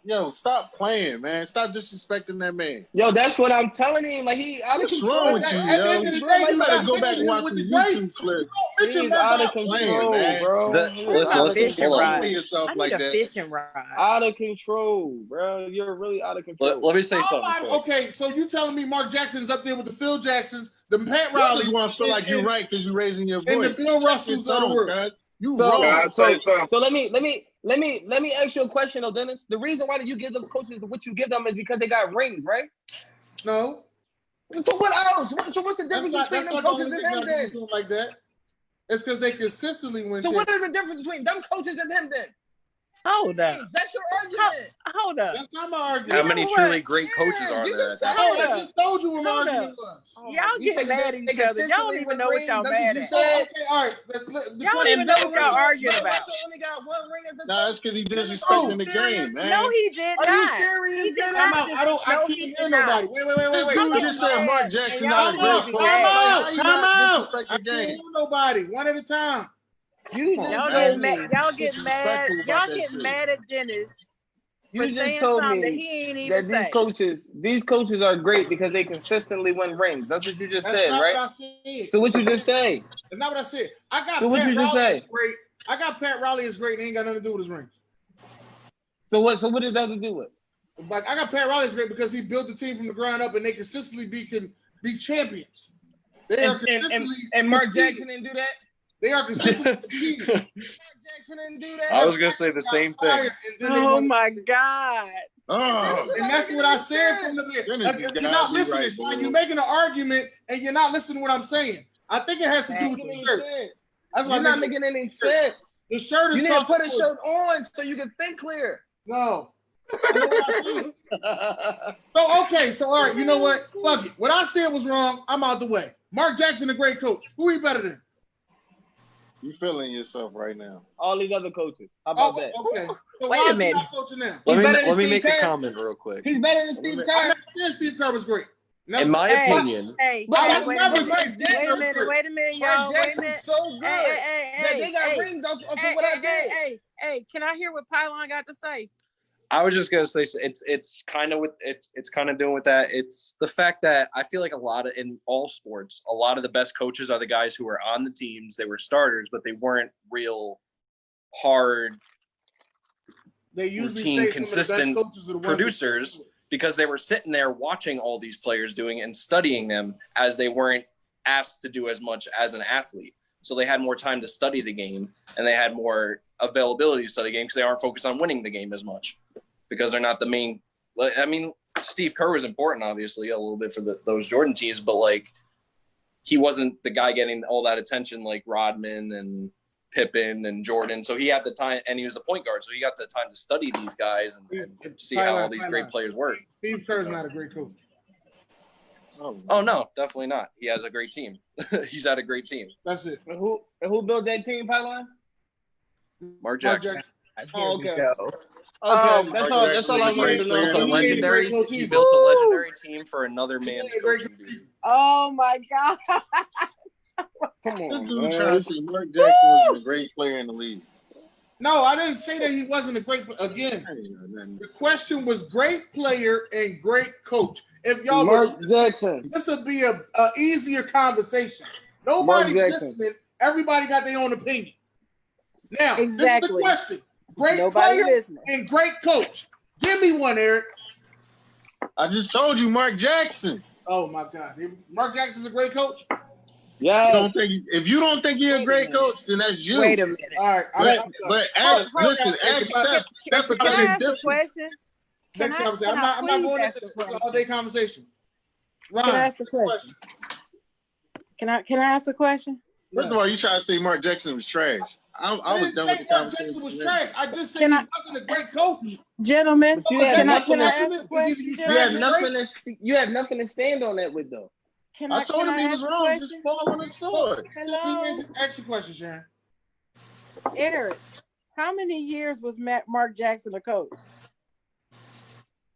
Yo, stop playing, man. Stop disrespecting that man. Yo, that's what I'm telling him. Like he out of control. What's wrong with you, yo? You better go back and watch some YouTube clips. He's out of control, bro. Listen, yourself like that. Fishing rod. Out of control, bro. You're really out of control. Let me say something. Okay, so you telling me Mark Jackson's up there with the Phil Jacksons, the Pat Rileys? You just want to feel like you're right because you're raising your voice. And the Bill Russells of the world. You wrong. So let me ask you a question, though, Dennis. The reason why did you give the coaches what you give them is because they got rings, right? No. So what else? So what's the difference between them coaches and them then? Like that. It's because they consistently win. So what is the difference between them coaches and them then? Hold up. That's your argument. Hold up. That's not my argument. How many truly great coaches are there? I just told you what my argument was. Y'all get mad at each other. Y'all don't even know what y'all mad at. Okay, all right. Y'all don't even know what y'all arguing about. Only got one ring as a nah, that's because he disrespecting the game, man. No, he did not. Are you serious? He did not. I can't hear nobody. Wait. You just said Mark Jackson not a great player. Time out. I can't hear nobody. One at a time. Y'all get mad. Y'all get mad at Dennis. You just told me that these coaches are great because they consistently win rings. That's what you just said, right? What I said. So what you just say? That's not what I said. I got so what you just say? Great. I got Pat Riley is great and he ain't got nothing to do with his rings. So what does that have to do with? Like I got Pat Riley is great because he built the team from the ground up and they consistently be champions. They are consistently and Mark Jackson didn't do that. They are consistently competing. Mark Jackson didn't do that. I was gonna say the same thing. Oh my God. Oh, and that's what I said from the beginning. You're not listening. Right, you're making an argument and you're not listening to what I'm saying. I think it has to do with the shirt. That's why you're not making any sense. The shirt is. You need to put a shirt on so you can think clear. No. So okay, so all right, you know what? Fuck it. What I said was wrong. I'm out the way. Mark Jackson, a great coach. Who he better than? You feeling yourself right now? All these other coaches. How about that? Okay. So wait a minute. Let me make a comment real quick. He's better than Steve Kerr. I never said Steve Kerr was great. In my opinion. Wait a minute, y'all. Wait a minute. So good. They got rings off of what I did. Hey, can I hear what Pylon got to say? I was just gonna say it's kind of doing with that. It's the fact that I feel like in all sports, a lot of the best coaches are the guys who were on the teams. They were starters, but they weren't real hard. They usually routine, say consistent producers because they were sitting there watching all these players doing it and studying them as they weren't asked to do as much as an athlete. So they had more time to study the game and they had more availability to study the game because they aren't focused on winning the game as much because they're not the main. I mean, Steve Kerr was important, obviously, a little bit for those Jordan teams, but like he wasn't the guy getting all that attention like Rodman and Pippen and Jordan. So he had the time, and he was the point guard, so he got the time to study these guys and see how all these great players work. Steve Kerr's not a great coach. Oh no, definitely not. He has a great team. He's had a great team. That's it. And who built that team, Pylon? Mark Jackson. Oh, okay. Okay, that's all I wanted to know. He built a legendary team for another man's coaching duty. Oh my God. Come on, this dude trying to say Mark Jackson was a great player in the league. No, I didn't say that he wasn't a great. Again, the question was great player and great coach. If y'all Mark Jackson, this would be a easier conversation. Nobody's listening. Everybody got their own opinion. Now, This is the question: great player and great coach. Give me one, Eric. I just told you, Mark Jackson. Oh my God, Mark Jackson's a great coach. Yeah. If you don't think you're a great coach, then that's you. Wait a minute. All right. But ask Steph because it's different. Question? Next conversation. I'm not going into this all-day conversation. Ron, can I ask a question? Can I ask a question? First of all, you try to say Mark Jackson was trash. I was done with the Mark Jackson was trash. I just said he wasn't a great coach. Gentlemen, you have nothing to stand on that with, though. I told him he was wrong. Just fall on the sword. Hello? Ask your question, Sharon. Eric, how many years was Mark Jackson a coach?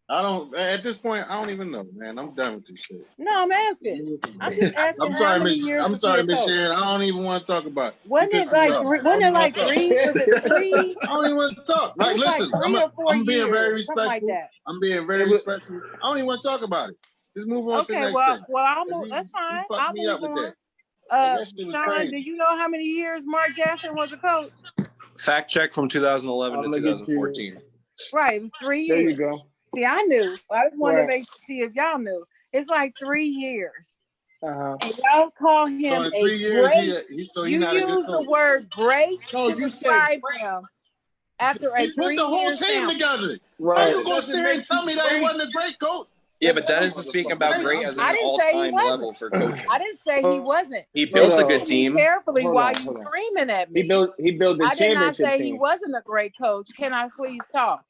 At this point, I don't even know, man. I'm done with this shit. No, I'm asking. I'm just asking. I'm sorry, Miss Sharon. I don't even want to talk about it. Wasn't it like 3? Was it 3? I don't even want to talk. Like, listen, I'm being very respectful. Like I'm being very respectful. I don't even want to talk about it. Just move on to the next thing. Well, I'll move. That's fine. I'll move on. Sean, do you know how many years Mark Jackson was a coach? Fact check from 2011 to 2014. Right, it was 3 years. There you go. See, I knew. I just wanted to see if y'all knew. It's like 3 years. And y'all call him a great. You use the word great to describe him after a 3 year put the whole team together. Right. How you gonna sit here and tell me that he wasn't a great coach? Yeah, but that isn't speaking about great as an all-time level for coaching. I didn't say he wasn't. He built a good team. Carefully while you screaming at me. He built the championship team. I did not say he wasn't a great coach. Can I please talk?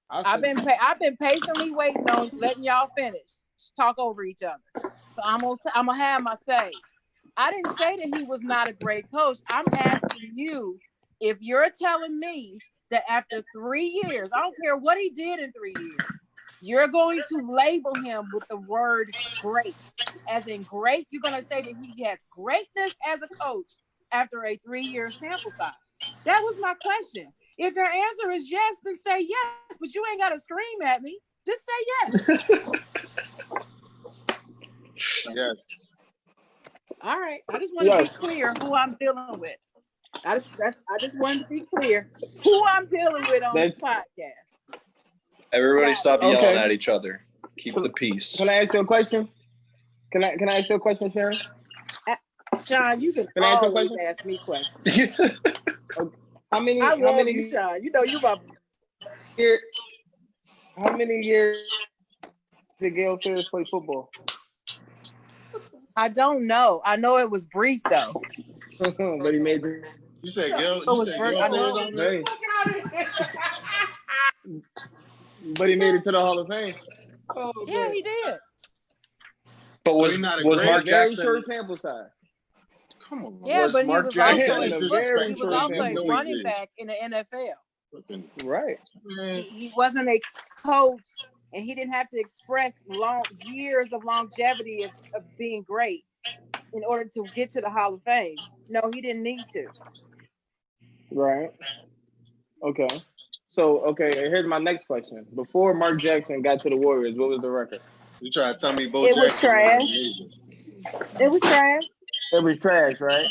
I've been patiently waiting on letting y'all finish. Talk over each other. So I'm gonna have my say. I didn't say that he was not a great coach. I'm asking you if you're telling me that after 3 years, I don't care what he did in 3 years, you're going to label him with the word great. As in great, you're going to say that he has greatness as a coach after a 3-year sample size. That was my question. If your answer is yes, then say yes, but you ain't got to scream at me. Just say yes. Yes. All right. I just want to be clear who I'm dealing with. I just wanted to be clear who I'm dealing with on this podcast. Everybody stop yelling at each other. Keep the peace. Can I ask you a question? Can I ask you a question, Sharon? Sean, you can always ask me questions. How many you, Sean. You know you my How many years did Gale Sayers play football? I don't know. I know it was brief though. But he made it. You said Gale Sayers on there? But he made it to the Hall of Fame. Oh, yeah, he did. But was Mark Jackson very short sample size? Come on. Yeah, but Mark he was Jackson also a running back in the NFL. Right. He wasn't a coach, and he didn't have to express years of longevity of being great in order to get to the Hall of Fame. No, he didn't need to. Right. Okay. So, here's my next question. Before Mark Jackson got to the Warriors, what was the record? You try to tell me Bo Jackson was trash. It was trash. It was trash, right?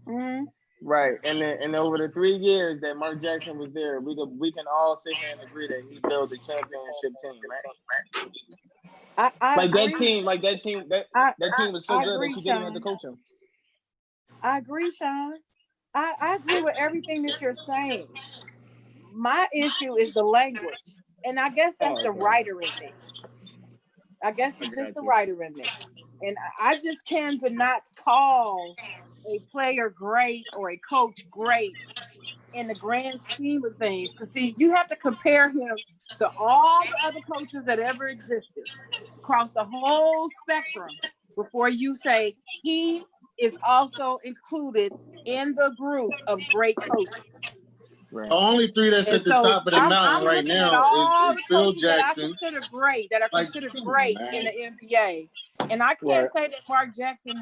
Mm-hmm. Right. And then over the 3 years that Mark Jackson was there, we can all sit here and agree that he built a championship team, right? I agree. That team was so good that you didn't have to coach him. I agree, Sean. I agree with everything that you're saying. My issue is the language. And I guess that's the writer in me. I guess it's just the writer in me. And I just tend to not call a player great or a coach great in the grand scheme of things. Because, see, you have to compare him to all the other coaches that ever existed across the whole spectrum before you say he is also included in the group of great coaches. Right. The only 3 that's at the top of the mountain right now is Phil Jackson. That are considered great in the NBA. And I can't say that Mark Jackson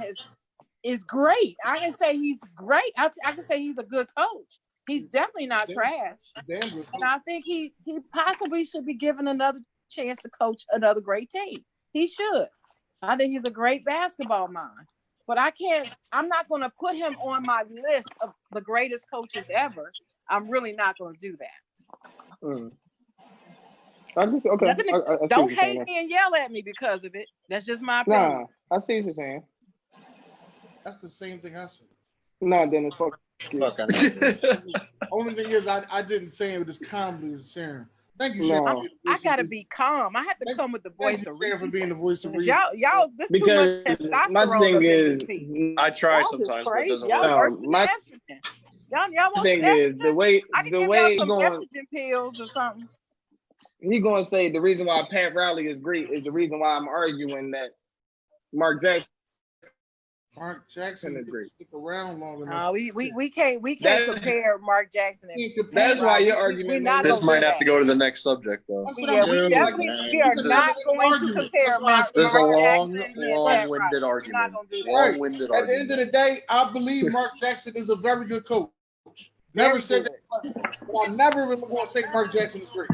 is great. I can say he's great. I can say he's a good coach. He's definitely not trash. And I think he possibly should be given another chance to coach another great team. He should. I think he's a great basketball mind. But I'm not going to put him on my list of the greatest coaches ever. I'm really not going to do that. Don't hate me and yell at me because of it. That's just my opinion. Nah, I see what you're saying. That's the same thing I said. Nah, Dennis, fuck you. Only thing is, I didn't say it as calmly as Sharon. Thank you, Sharon. I gotta be calm. I have to come with the voice of reason. For being the voice of reason. Y'all, this too much testosterone. My thing is, I try sometimes, but it doesn't work. Y'all thing is the way some estrogen pills or something. He gonna say the reason why Pat Riley is great is the reason why I'm arguing that Mark Jackson is great. Stick around long enough. No, we can't compare Mark Jackson. That's why your argument. This might have to go to the next subject, though. We are not going to compare Mark Jackson. There's a long-winded argument. Long-winded argument. At the end of the day, I believe Mark Jackson is a very good coach. Never said that, but I never really want to say Mark Jackson is great.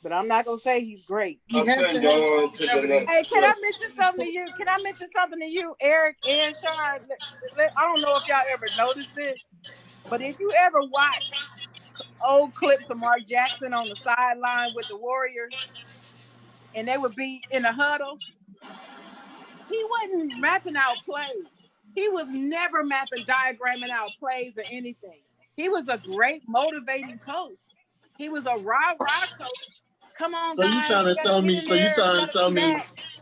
But I'm not gonna say he's great. Hey, can I mention something to you, Eric and Sean? I don't know if y'all ever noticed it, but if you ever watch old clips of Mark Jackson on the sideline with the Warriors, and they would be in a huddle, he wasn't mapping out plays. He was never diagramming out plays or anything. He was a great motivating coach. He was a rah-rah coach. Come on, guys. You trying to tell me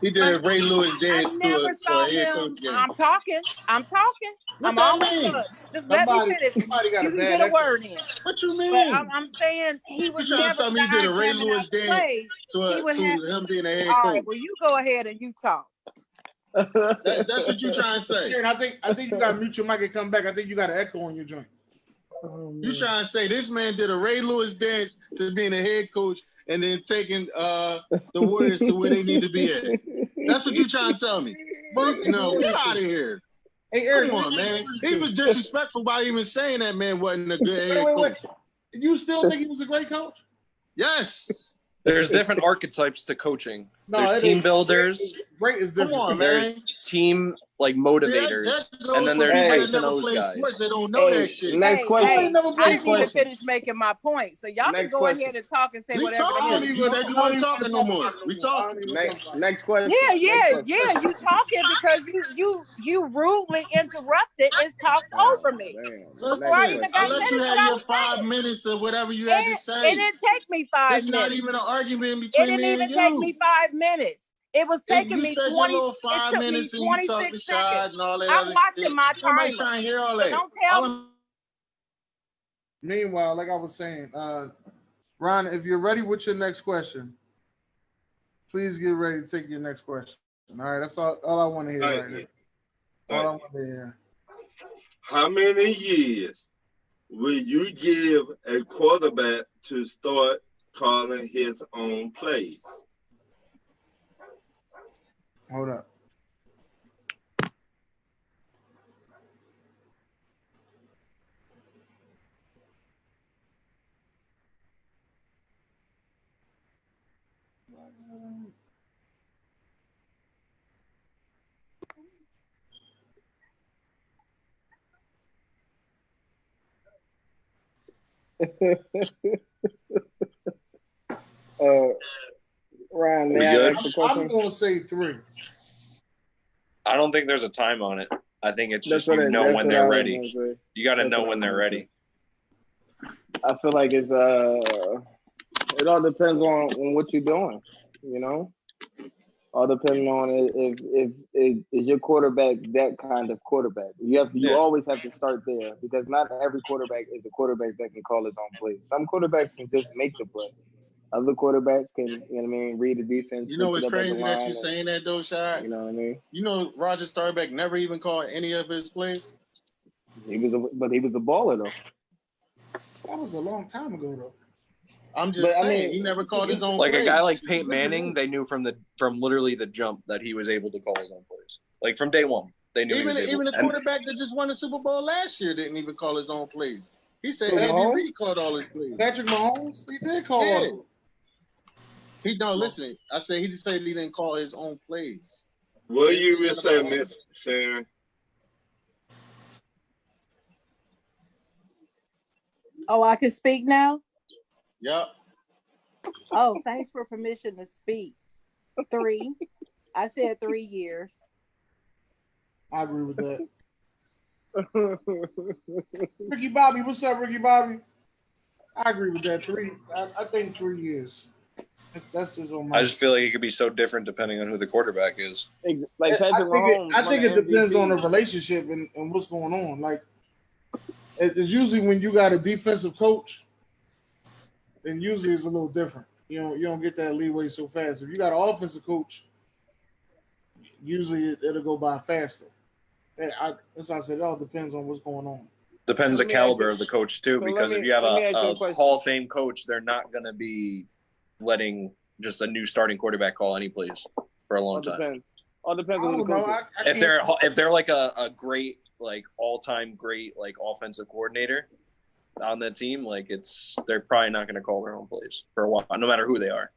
he did a Ray Lewis dance to a head coach game? I'm talking. I'm almost just let me finish. You can get a word in. What you mean? But I'm saying he was trying to tell me he did a Ray Lewis dance to him being a head coach. All right, well, you go ahead and you talk. That's what you trying to say. Sharon, I think you got to mute your mic and come back. I think you got an echo on your joint. You trying to say this man did a Ray Lewis dance to being a head coach and then taking the Warriors to where they need to be at. That's what you trying to tell me. No, get out of here. Hey, Eric, come on, man. He was disrespectful by even saying that man wasn't a good head coach. Wait. You still think he was a great coach? Yes. There's different archetypes to coaching. There's team builders. Great is different. Come on, There's team like motivators, and then there's X's and O's guys. Sports, they don't know that shit. Next question. I didn't even finish making my point, so y'all can go ahead and talk and say whatever. You said you weren't talking no more. We talking. Next question. Yeah. You talking because you rudely interrupted and talked over me. Before I even got Unless you had your 5 minutes or whatever you had to say. It didn't take me 5 minutes. It's not even an argument between me and you. It didn't even take me 5 minutes. It was taking me 20. It took me 26 seconds. I'm watching my timer. Trying to hear all that. Don't tell me. Meanwhile, like I was saying, Ron, if you're ready with your next question, please get ready to take your next question. All right, that's all I want to hear right now. All I want to hear. How many years will you give a quarterback to start calling his own plays? Hold up. Ryan, I'm going to say 3. I don't think there's a time on it. I think it's just when they're ready. You got to know when they're ready. I feel like it all depends on what you're doing, you know? All depending on if your quarterback that kind of quarterback. You always have to start there because not every quarterback is a quarterback that can call his own plays. Some quarterbacks can just make the play. Other quarterbacks can, you know what I mean, read the defense. You know what's crazy that you're saying that though, Shaq? You know what I mean? You know Roger Staubach never even called any of his plays? But he was a baller though. That was a long time ago though. I'm just saying, he never called his own plays. Like a guy like Peyton Manning, they knew from literally the jump that he was able to call his own plays. Like from day one, they knew even the quarterback that just won the Super Bowl last year didn't even call his own plays. He said Andy Reid called all his plays. Patrick Mahomes, he did call all of them. Listen. I said he just said he didn't call his own plays. What you will say, Miss Sharon? Oh, I can speak now? Yep. Oh, thanks for permission to speak. 3. I said 3 years. I agree with that. Ricky Bobby, what's up, Ricky Bobby? I agree with that. 3. I think 3 years. That's his own. I just feel like it could be so different depending on who the quarterback is. Like Patrick Mahomes. I think it depends on the relationship and what's going on. Like, it's usually when you got a defensive coach, then usually it's a little different. You don't get that leeway so fast. If you got an offensive coach, usually it'll go by faster. That's why I said it all depends on what's going on. Depends the caliber of the coach too, because if you have a Hall of Fame coach, they're not going to be letting just a new starting quarterback call any plays for a long time. All depends on the coach. If they're like a great, like all-time great, like offensive coordinator on that team, like they're probably not going to call their own plays for a while, no matter who they are.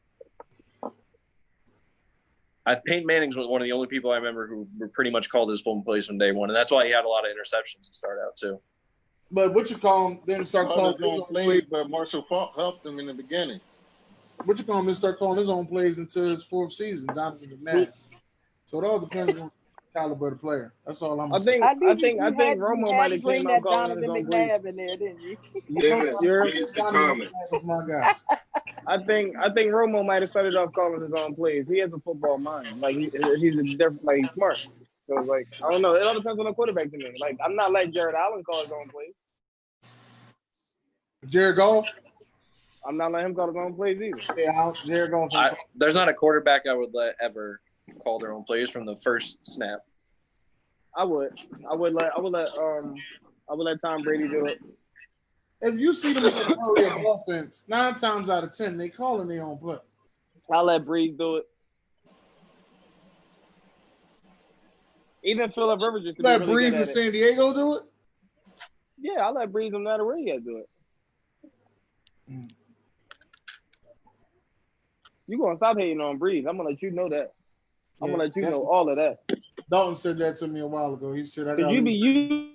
Peyton Manning's was one of the only people I remember who pretty much called his own plays from day one, and that's why he had a lot of interceptions to start out too. But what you call him didn't start calling his own plays, but Marshall Faulk helped him in the beginning. What you call him didn't start calling his own plays until his 4th season, Donovan McNabb. So it all depends on the caliber of the player. That's all I'm saying. I think Romo might have came out calling his own plays. In there, didn't you? That's my guy. I think Romo might have started off calling his own plays. He has a football mind. Like he's a different, like he's smart. So like I don't know. It all depends on the quarterback to me. Like I'm not letting Jared Allen call his own plays. Jared Goff. I'm not letting him call his own plays either. Yeah, Jared Goff. There's not a quarterback I would let ever call their own plays from the first snap. I would let Tom Brady do it. If you see them in the offense, 9 times out of 10, they calling their own play. I'll let Breeze do it. Even Phillip Rivers just let Breeze in San Diego do it. Yeah, I'll let Breeze no matter where he do it. You gonna stop hating on Breeze? I'm gonna let you know that. I'm gonna let you know all of that. Dalton said that to me a while ago. He said, "I got you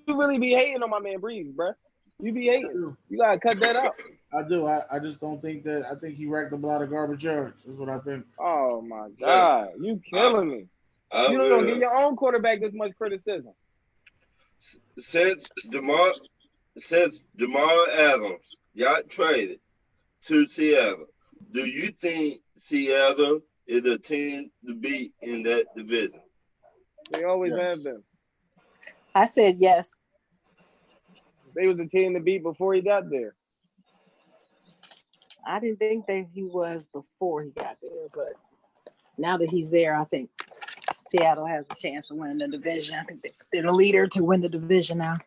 really be hating on my man Breeze, bro. You be hating. You gotta cut that out." I do. I just don't think that. I think he racked up a lot of garbage yards. That's what I think. Oh my God, you killing me. You don't give your own quarterback this much criticism. Since Jamal Adams got traded to Seattle, do you think Seattle is a team to beat in that division? They always have been. I said yes. They was a team to beat before he got there. I didn't think that he was before he got there, but now that he's there, I think Seattle has a chance of winning the division. I think they're the leader to win the division now.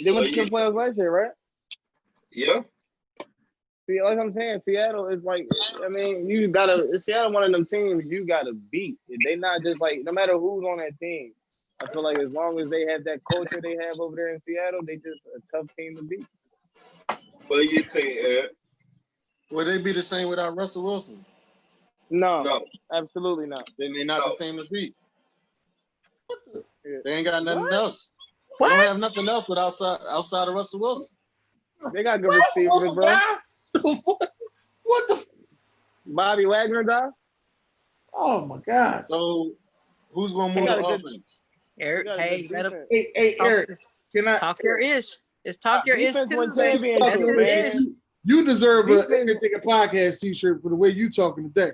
They went to the playoffs last year, right? Yeah. See, like I'm saying, Seattle is like, I mean, you gotta, Seattle one of them teams you gotta beat. They not just like, no matter who's on that team, I feel like as long as they have that culture they have over there in Seattle, they just a tough team to beat. What do you think, Eric? Will they be the same without Russell Wilson? No, absolutely not. Then they're not the team to beat. They ain't got nothing else. What? They don't have nothing else but outside of Russell Wilson. They got good receivers, bro. What the? Bobby Wagner died? Oh my God! So who's gonna move the offense? Eric, hey, let him. Hey, Eric, can I talk your ish? It's talk your ish too. You deserve a podcast T-shirt for the way you talking today.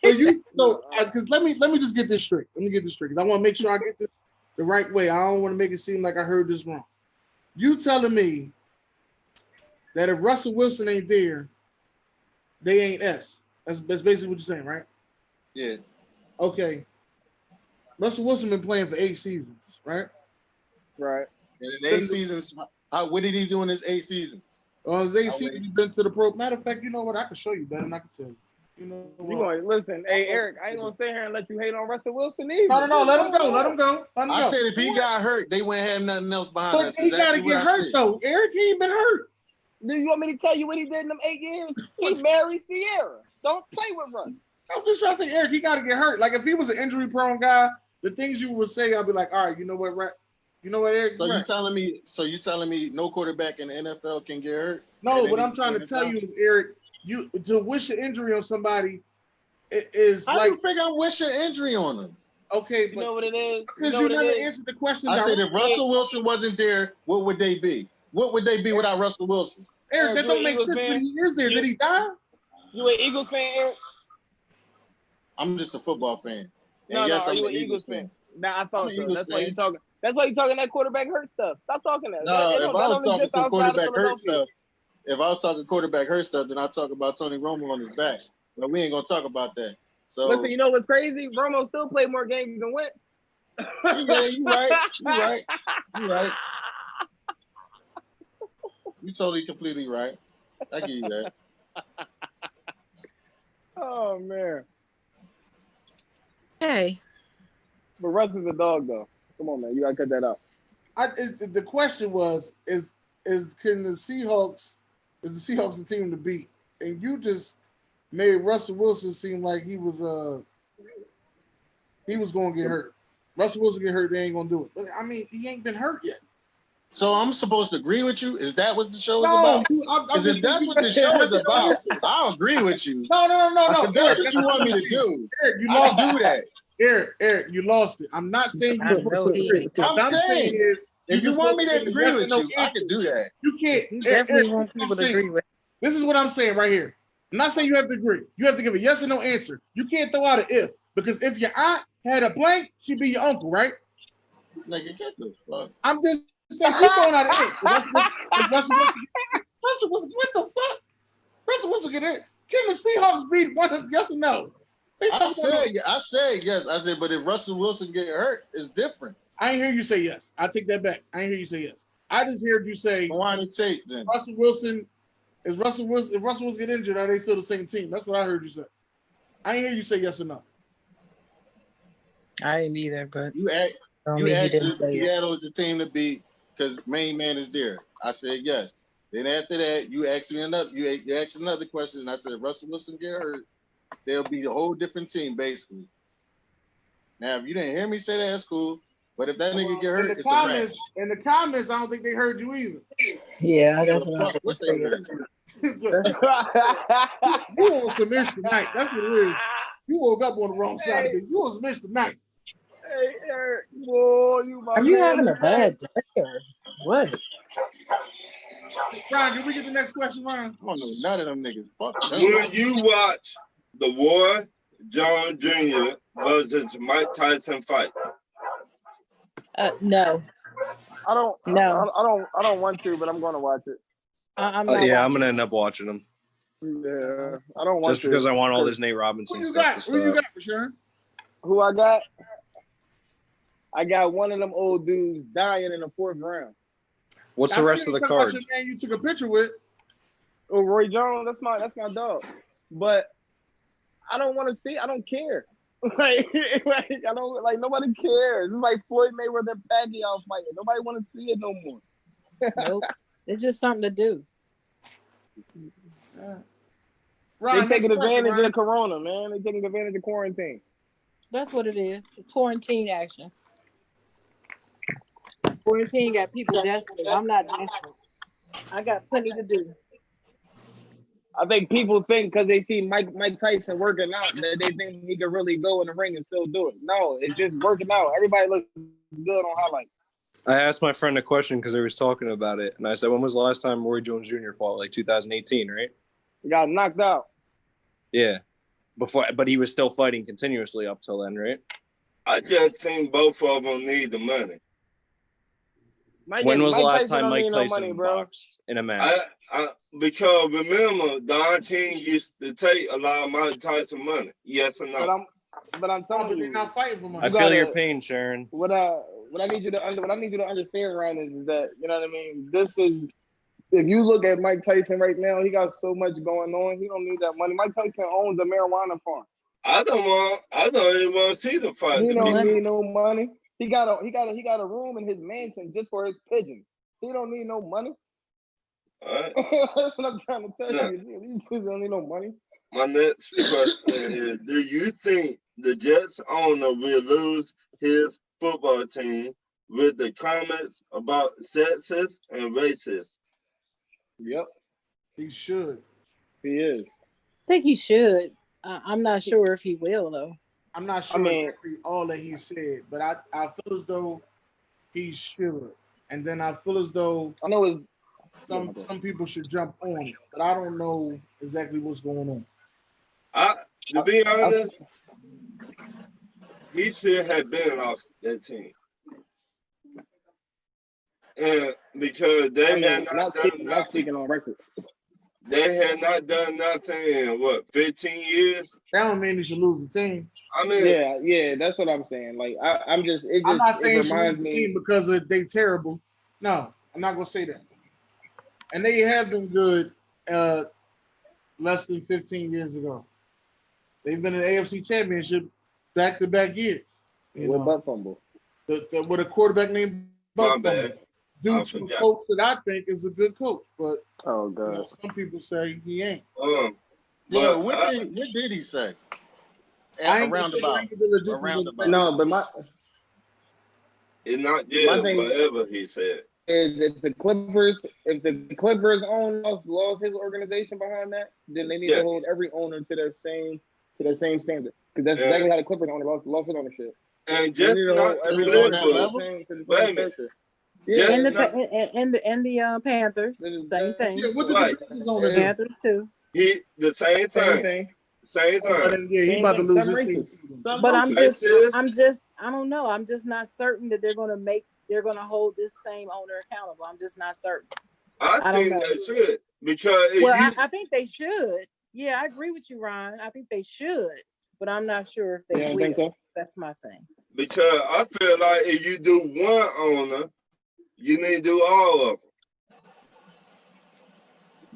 Because let me just get this straight. Let me get this straight. Because I want to make sure I get this the right way. I don't want to make it seem like I heard this wrong. You telling me that if Russell Wilson ain't there, they ain't S. That's basically what you're saying, right? Yeah. Okay. Russell Wilson been playing for 8 seasons, right? Right. And in 8 seasons, what did he do in his 8 seasons? His 8 seasons, he's been to the pro. Matter of fact, you know what? I can show you better than I can tell you. You know what? You going listen, hey Eric, I ain't gonna sit here and let you hate on Russell Wilson either. No, let him go. I said if he got hurt, they wouldn't have nothing else behind us. But he gotta get hurt though. Eric, he ain't been hurt. Do you want me to tell you what he did in them 8 years? He married Sierra. Don't play with Russ. I'm just trying to say, Eric, he gotta get hurt. Like if he was an injury prone guy, the things you would say, I'll be like, all right, you know what, right? You know what, Eric? So you telling me no quarterback in the NFL can get hurt? No, what I'm trying to tell you is, Eric, you to wish an injury on somebody is like. How do you think I'm wishing injury on them? Okay, but you know what it is? Because you never answered the question. I said if Russell Wilson wasn't there, what would they be? What would they be without Russell Wilson? Eric, that don't make sense when he is there. Did he die? You an Eagles fan, Eric? I'm just a football fan. No, yes, I'm an Eagles fan. Nah, I thought so. That's why you're talking. That's why you're talking that quarterback hurt stuff. Stop talking that. No, if I was talking some quarterback hurt stuff, if I was talking quarterback hurt stuff, then I'd talk about Tony Romo on his back. But we ain't gonna talk about that. So listen, you know what's crazy? Romo still played more games than Wentz. Yeah, you right. You totally, completely right. I give you that. Oh man. Hey. But Russ is a dog, though. Come on, man. You gotta cut that out. The question was: can the Seahawks? Is the Seahawks a team to beat? And you just made Russell Wilson seem like he was going to get hurt. Russell Wilson get hurt, they ain't going to do it. But I mean, he ain't been hurt yet. So I'm supposed to agree with you? Is that what the show is about? Because if that's what the show is about, I'll agree with you. No. If that's what you want me to do, Eric, you lost do that. Eric, you lost it. I'm not saying you're supposed to agree. What I'm saying is, if you want me to agree with you, I can do that. You can't. You definitely want people to agree with. This is what I'm saying right here. I'm not saying you have to agree. You have to give a yes or no answer. You can't throw out an if. Because if your aunt had a blank, she'd be your uncle, right? Nigga, get the fuck. I'm just saying, you throwing out an if. Russell Wilson, what the fuck? Russell Wilson get in. Can the Seahawks beat one? Yes or no? I said yes. I said, but if Russell Wilson get hurt, it's different. I ain't hear you say yes. I take that back. I ain't hear you say yes. I just heard you say. Why the tape then? If Russell Wilson get injured, are they still the same team? That's what I heard you say. I ain't hear you say yes or no. I didn't either, but you asked if Seattle is the team to beat because main man is there. I said yes. Then after that, you asked me you asked another question, and I said if Russell Wilson get hurt, they'll be a whole different team, basically. Now, if you didn't hear me say that, that's cool. But if that nigga get hurt, it's a wrap. In the comments, I don't think they heard you either. Yeah, that's not what they heard. You on some ish tonight. That's what it is. You woke up on the wrong side of it. You on some ish tonight. Hey, Eric, boy, you my Are you having a bad day or what? Ryan, can we get the next question, Ryan? I don't know none of them niggas. Fuck them. When you watch the Roy Jones Jr. versus Mike Tyson fight? No. I don't. No. I don't want to, but I'm going to watch it. I'm not. Yeah, I'm gonna end up watching them. Yeah, I don't want just to. because I want all this Nate Robinson stuff. Who you got, Sharon? Who I got? I got one of them old dudes dying in the 4th round. What's the rest of the card? Your man you took a picture with. Oh, Roy Jones, that's my dog. But I don't want to see. I don't care. like I don't like. Nobody cares. It's like Floyd Mayweather and Pacquiao fighting. Nobody want to see it no more. Nope. It's just something to do. They're taking advantage of the corona, man. They're taking advantage of quarantine. That's what it is. Quarantine action. Quarantine got people desperate. I'm not desperate. I got plenty to do. I think people think because they see Mike Tyson working out that they think he can really go in the ring and still do it. No, it's just working out. Everybody looks good on highlights. I asked my friend a question because they was talking about it, and I said, "When was the last time Roy Jones Jr. fought? Like 2018, right?" He got knocked out. Yeah, before, but he was still fighting continuously up till then, right? I just think both of them need the money. When was the last time Mike Tyson boxed in a match? Because remember, Don King used to take a lot of Mike Tyson money. Yes or no? But I'm telling you, they're not fighting for money. I feel your pain, Sharon. What I need you to understand, Ryan, is that, you know what I mean. This is, if you look at Mike Tyson right now, he got so much going on. He don't need that money. Mike Tyson owns a marijuana farm. I don't even want to see the fight. He don't need no money. He got a room in his mansion just for his pigeons. He don't need no money. Right. That's what I'm trying to tell you. These kids don't need no money. My next question is: do you think the Jets owner will lose his football team with the comments about sexist and racist? Yep, he should. He is. I think he should. I'm not sure if he will though. I'm not sure exactly all that he said, but I feel as though he should. And then I feel as though I know some people should jump on it, but I don't know exactly what's going on. To be honest, he should have been off that team. And because they had not speaking on record. They had not done nothing in 15 years? That don't mean he should lose the team. I mean, yeah, that's what I'm saying. Like, I'm not saying it reminds me because they terrible. No, I'm not gonna say that. And they have been good less than 15 years ago. They've been in the AFC Championship back-to-back years. With Butt Fumble. With a quarterback named Butt Fumble. Due to a coach that I think is a good coach, but some people say he ain't. What did he say? A roundabout. No, but it's not jail, whatever he said. Is if the Clippers lost his organization behind that, then they need to hold every owner to the same standard. Because that's exactly how the Clippers owner lost his ownership. And just not the Clippers. Yeah, and the Panthers, same thing. Yeah, what did the Panthers on Panthers too? The same thing. Same thing. Yeah, he about to lose his team. But I don't know. I'm just not certain that they're gonna hold this same owner accountable. I'm just not certain. I think they should because I think they should. Yeah, I agree with you, Ron. I think they should, but I'm not sure if they will. Think so? That's my thing. Because I feel like if you do one owner, you need to do all of them.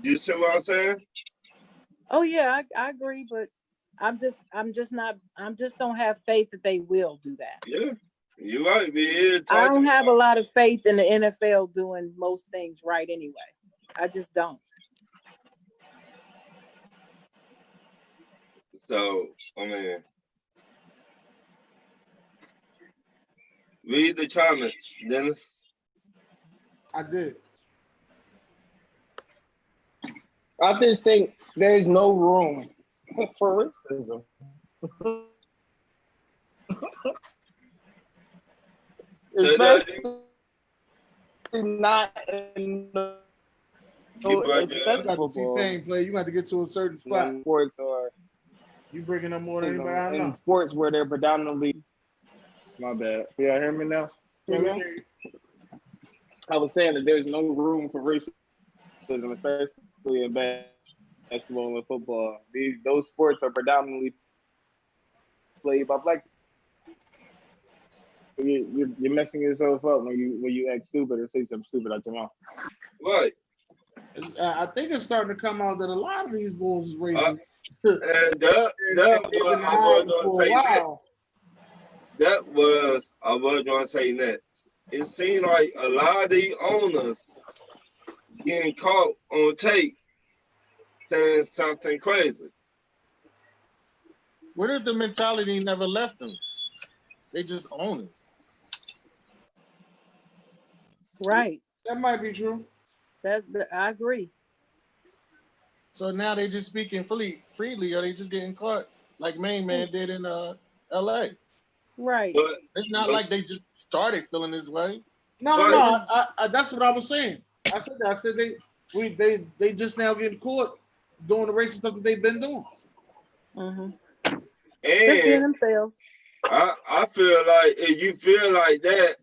You see what I'm saying? Oh yeah, I agree, but I just don't have faith that they will do that. Yeah, you're right. I don't have a lot of faith in the NFL doing most things right anyway. I just don't. So, I mean, Read the comments, Dennis. I did. I just think there's no room for racism. Especially not in the you got the T-Pain play. You got to get to a certain spot. Sports or you breaking up more than anybody I know. In sports where they're predominantly. My bad. Y'all hear me now? I was saying that there's no room for racism, especially in basketball and football. Those sports are predominantly played by black people. You're messing yourself up when you act stupid or say something stupid out your mouth. Right. I think it's starting to come out that a lot of these bulls is racist. And I was going to say next. It seemed like a lot of these owners getting caught on tape saying something crazy. What if the mentality never left them? They just own it. Right. That might be true. That I agree. So now they just speaking freely, or they just getting caught like Main Man did in L.A. Right. But it's not like they just started feeling this way. No. I that's what I was saying. I said that. I said they just now getting caught doing the racist stuff that they've been doing. Mm-hmm. And just being themselves. I feel like if you feel like that,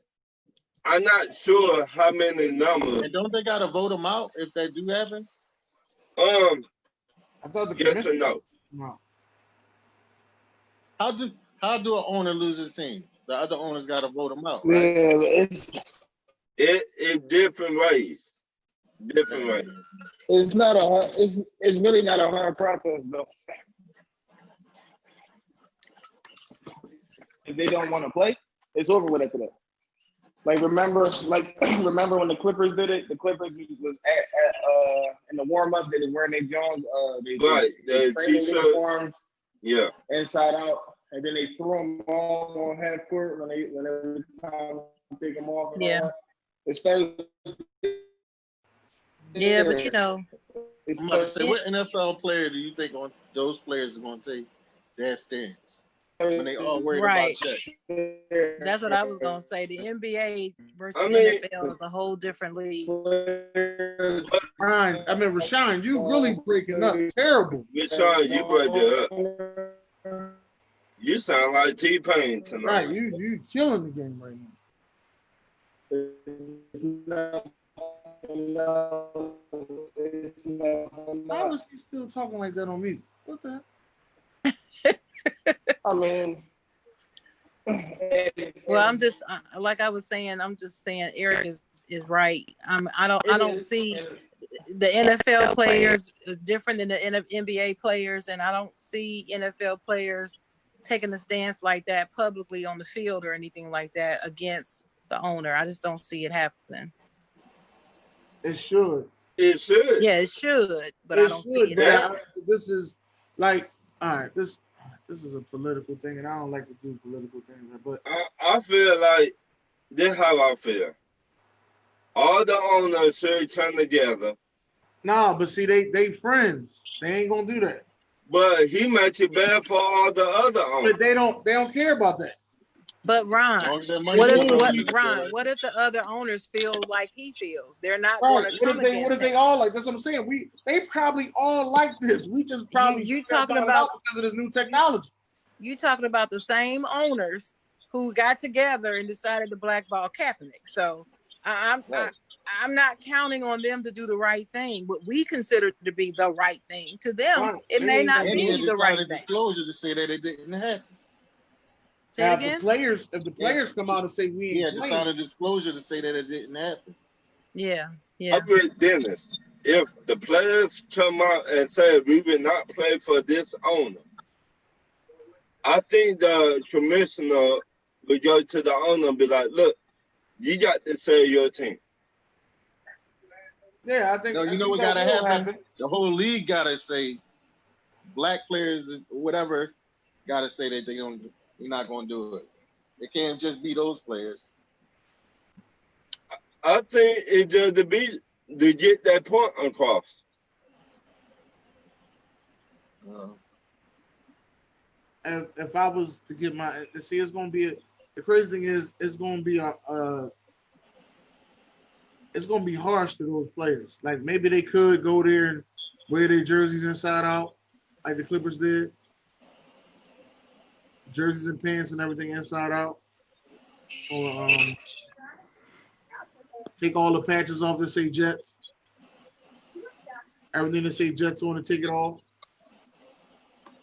I'm not sure how many numbers. And don't they gotta vote them out if that do happen? I thought yes or no. No. How do an owner lose his team? The other owners gotta vote them out, right? Yeah, it's different ways. Different ways. It's not it's really not a hard process though. If they don't want to play, it's over with after that. Like remember when the Clippers did it? The Clippers was in the warm up. They were wearing their Jones, the uniforms, yeah, inside out, and then they threw them all on half court when it was time to take them off. Yeah. It started. Yeah, but you know. I'm about to say, what NFL player do you think those players are going to take their stance? When they all worried about check. That's what I was gonna say. The NBA versus NFL is a whole different league. Rashawn, you really breaking up terrible. Rashawn, you breaking up. You sound like T-Pain tonight. Right, you killing the game right now. Why was he still talking like that on mute? What the heck? I mean, well, I'm just like I was saying. I'm just saying Eric is right. I don't see the NFL players different than the NBA players, and I don't see NFL players taking a stance like that publicly on the field or anything like that against the owner. I just don't see it happening. It should. It should. Yeah, it should, but I don't see it happening. This is like, all right, this is a political thing, and I don't like to do political things, but I feel like this is how I feel. All the owners should come together. No, but see, they friends. They ain't gonna do that. But he makes it bad for all the other owners. But they don't care about that. But Ron, what if the other owners feel like he feels? They're not going to come against What if they all like? That's what I'm saying. They probably all like this. We just probably you talking about because of this new technology. You talking about the same owners who got together and decided to blackball Kaepernick. So I'm not counting on them to do the right thing. What we consider to be the right thing to them, it may not be the right thing. Disclosure to say that it didn't happen. Say it again? If the players come out and say we ain't just out of disclosure to say that it didn't happen. Yeah. I'm with Dennis. If the players come out and say we will not play for this owner, I think the commissioner would go to the owner and be like, look, you got to sell your team. Yeah, I think. No, you know what gotta happen? The whole league gotta say, black players, whatever, gotta say that you're not gonna do it. It can't just be those players. I think it's just to get that point across. And if I was to get it's gonna be the crazy thing is it's gonna be it's gonna be harsh to those players. Like maybe they could go there and wear their jerseys inside out, like the Clippers did. Jerseys and pants and everything inside out. Or take all the patches off that say Jets. Everything that say Jets on it, take it off.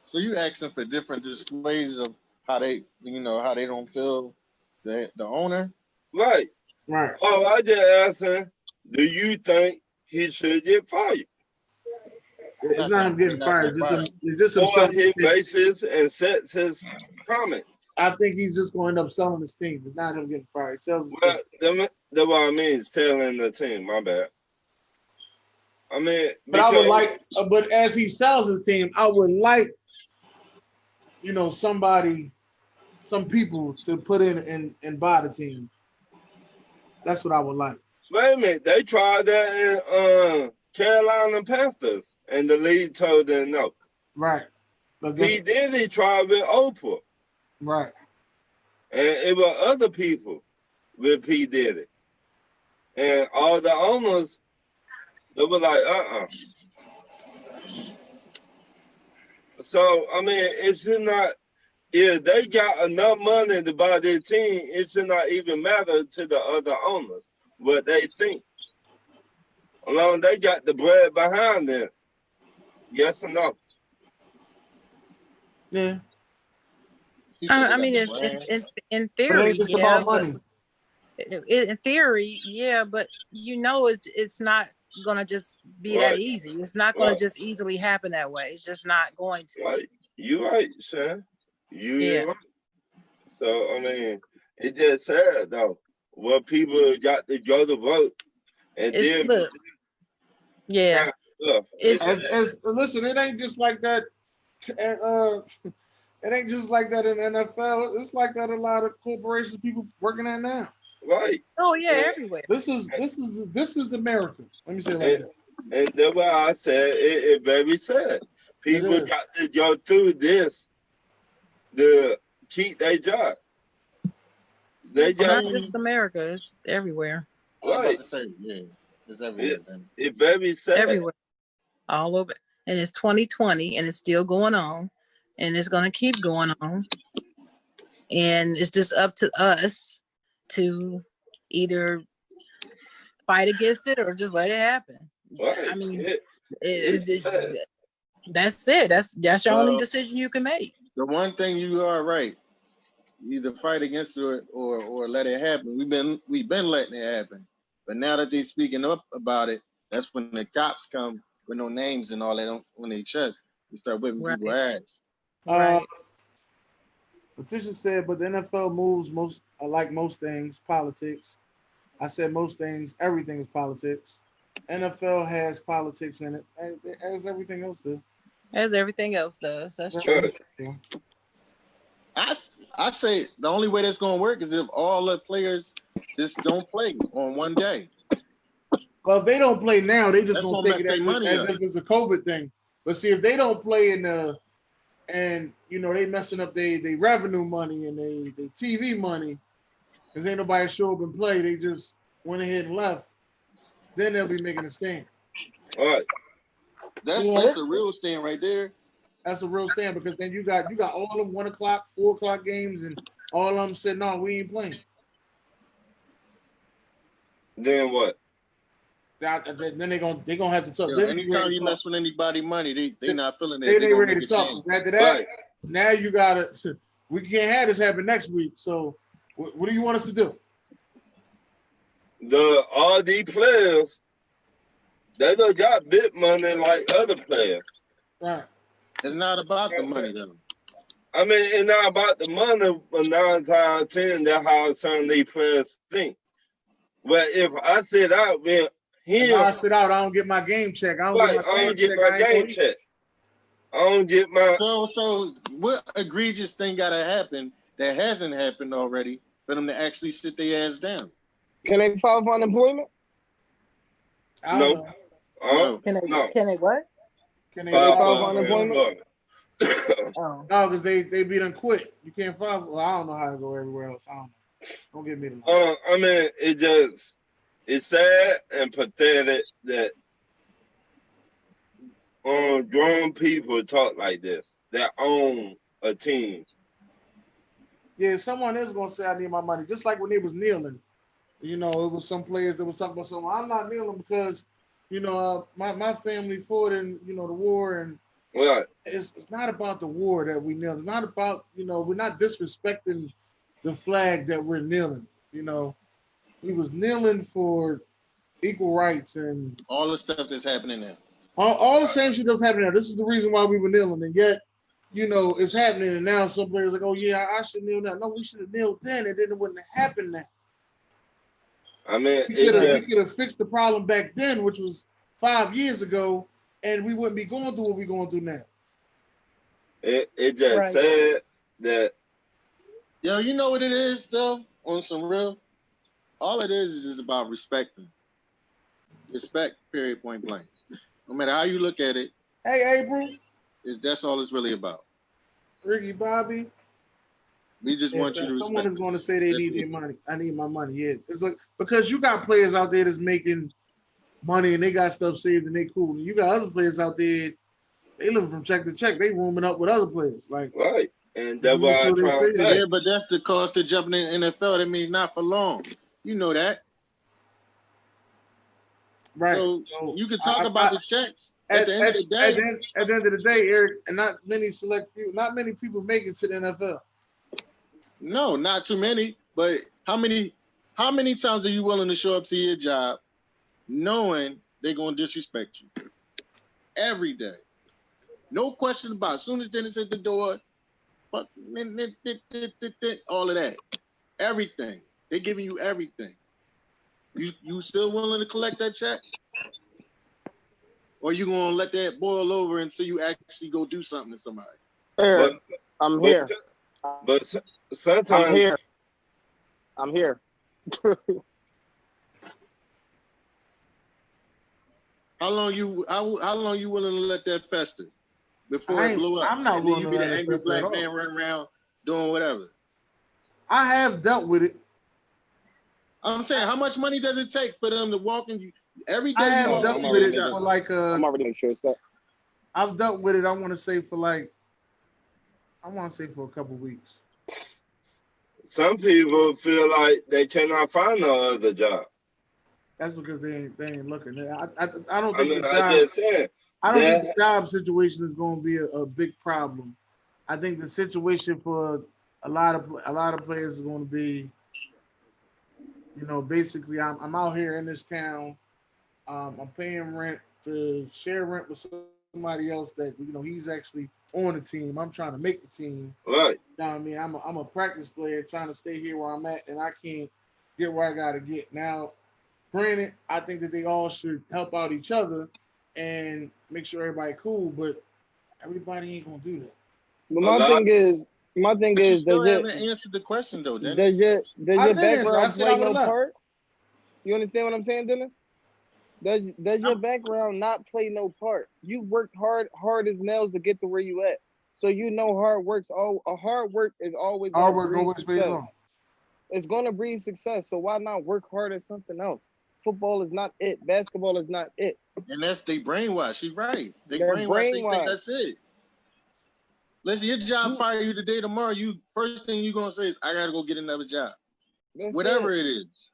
So you asking for different displays of how they don't feel the owner? Right. Oh, I just asking, do you think he should get fired? It's not him getting fired. It's just or he bases and sets his comments. I think he's just going to end up selling his team. It's not him getting fired. That's what I mean is selling the team. My bad. I mean, but I would like, but as he sells his team, I would like, some people to put in and buy the team. That's what I would like. Wait a minute, they tried that in Carolina Panthers, and the league told them no. Right. He tried with Oprah. Right. And it was other people with P. Diddy. And all the owners, they were like, So, I mean, it should not, if they got enough money to buy their team, it should not even matter to the other owners what they think. As long as they got the bread behind them, yes or no? Yeah. I mean, in theory, it's about money. In theory, yeah, but it's not gonna just be that easy. It's not gonna just easily happen that way. It's just not going to. Right. You're right, Shan. You're right. So I mean, it just sad though. Well, people got to go to vote, and then listen, it ain't just like that. It ain't just like that in the NFL. It's like that a lot of corporations people working at now. Right. Oh yeah, everywhere. This is America. Let me say it like that. And that's why I said it very sad. People got to go through this to keep their job. It's not just America, it's everywhere. I was about to say, it's everywhere. It's very sad. Everywhere. All over. And it's 2020 and it's still going on. And it's going to keep going on. And it's just up to us to either fight against it or just let it happen. Right. I mean, that's it. That's your only decision you can make. The one thing you are right. Either fight against it or let it happen. We've been letting it happen. But now that they're speaking up about it, that's when the cops come with no names and all that on their chest. They start whipping people's ass. Patricia said, but the NFL moves like most things, politics. I said most things, everything is politics. NFL has politics in it, as everything else does. As everything else does. That's true. Yeah. I say the only way that's going to work is if all the players just don't play on one day. Well, if they don't play now, they just going to take it as if it's a COVID thing. But see, if they don't play and they messing up their revenue money and they TV money, because ain't nobody show up and play, they just went ahead and left. Then they'll be making a stand. All right. That's a real stand right there. That's a real stand because then you got all them 1 o'clock, 4 o'clock games, and all of them said, no, we ain't playing. Then what? Then they're gonna have to talk. Anytime you mess with anybody money, they not feeling it. They ready to talk. After that, now you gotta. We can't have this happen next week. So, what do you want us to do? All these players, they don't got big money like other players. Right. It's not about the money, though. I mean, it's not about the money, but 9 times out of 10, that's how some of these players think. But if I sit out with him, if I sit out, I don't get my game check. I don't get my game check. I don't get my. So what egregious thing gotta happen that hasn't happened already for them to actually sit their ass down? Can they file for unemployment? No. Can they what? Can they file for unemployment? No, because they be done quit. You can't file. Well, I don't know how to go everywhere else. I don't know. Don't get me to. I mean, it's sad and pathetic that grown people talk like this that own a team. Yeah, someone is gonna say I need my money, just like when they was kneeling. You know, it was some players that was talking about something. I'm not kneeling because, you know, my family fought in, you know, the war, and right. It's not about the war that we kneel. It's not about, you know, we're not disrespecting the flag that we're kneeling. You know, we was kneeling for equal rights and all the stuff that's happening now. All the same shit that's happening now. This is the reason why we were kneeling, and yet, you know, it's happening, and now some players are like, oh yeah, I should kneel now. No, we should have kneeled then, and then it wouldn't have happened now. I mean, we could have fixed the problem back then, which was 5 years ago, and we wouldn't be going through what we're going through now. It just said that. Yo, you know what it is, though? On some real, all it is just about respecting. Respect, period, point blank. No matter how you look at it. Hey, April. That's all it's really about. Ricky Bobby. We just want you to respect. Someone is going to say they need their money. I need my money. Yeah, it's like because you got players out there that's making money and they got stuff saved and they cool. And you got other players out there, they living from check to check. They rooming up with other players. Like right, and that's why I'm trying to say. Yeah, but that's the cost of jumping in the NFL. That means not for long. You know that. Right. So you can talk about the checks. At the end of the day, at the end of the day, Eric, and not many people make it to the NFL. No, not too many. But how many times are you willing to show up to your job knowing they're gonna disrespect you? Every day. No question about it. As soon as Dennis hit the door, all of that. Everything. They're giving you everything. You still willing to collect that check? Or you gonna let that boil over until you actually go do something to somebody? I'm here. But sometimes I'm here. How long you willing to let that fester before it blew up? I'm not willing to be let the it angry fester black at man all. running around doing whatever. I have dealt with it. I'm saying, how much money does it take for them to walk in every day? I have dealt with it for like I'm already sure it's that. I've dealt with it. I want to say for a couple weeks. some people feel like they cannot find no other job. That's because they ain't looking. I don't think the job situation is going to be a big problem. I think the situation for a lot of players is going to be, you know, basically I'm out here in this town, I'm paying rent to share rent with somebody else that, you know, he's actually on the team. I'm trying to make the team. Right. You know what I mean? I'm a practice player trying to stay here where I'm at, and I can't get where I got to get. Now, granted, I think that they all should help out each other and make sure everybody cool, but everybody ain't gonna do that. But my thing is, you still haven't answered the question though, Dennis. Does your background play no part? You understand what I'm saying, Dennis? Does your background not play no part? You worked hard as nails to get to where you at. So you know hard work is always pays off. It's gonna breed success. So why not work hard at something else? Football is not it. Basketball is not it. And that's they brainwash. She's right. They brainwash. They think that's it. Listen, your job fire you today, tomorrow. You first thing you're gonna say is, "I gotta go get another job." Whatever it is.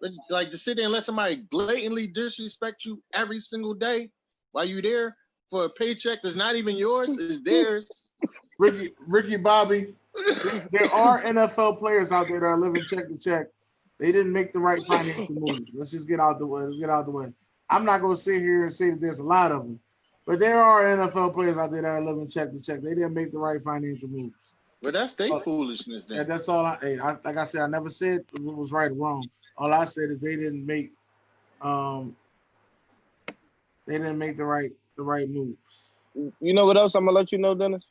But like to sit there and let somebody blatantly disrespect you every single day while you there for a paycheck that's not even yours, is theirs. Ricky Bobby, there are NFL players out there that are living check to check. They didn't make the right financial moves. Let's just get out the way. I'm not going to sit here and say that there's a lot of them, but there are NFL players out there that are living check to check. They didn't make the right financial moves. But that's their foolishness then. That's all like I said, I never said it was right or wrong. All I said is they didn't make the right moves. You know what else I'm gonna let you know, Dennis?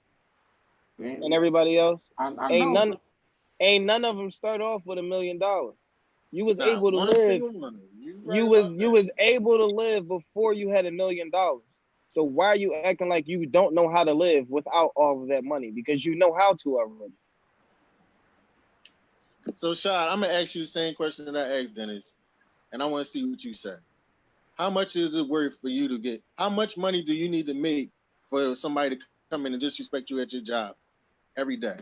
And everybody else? ain't none of them start off with $1 million. You was able to live. You was able to live before you had $1 million. So why are you acting like you don't know how to live without all of that money? Because you know how to already. So, Shad, I'm gonna ask you the same question that I asked Dennis, and I want to see what you say. How much is it worth for you to get? How much money do you need to make for somebody to come in and disrespect you at your job every day?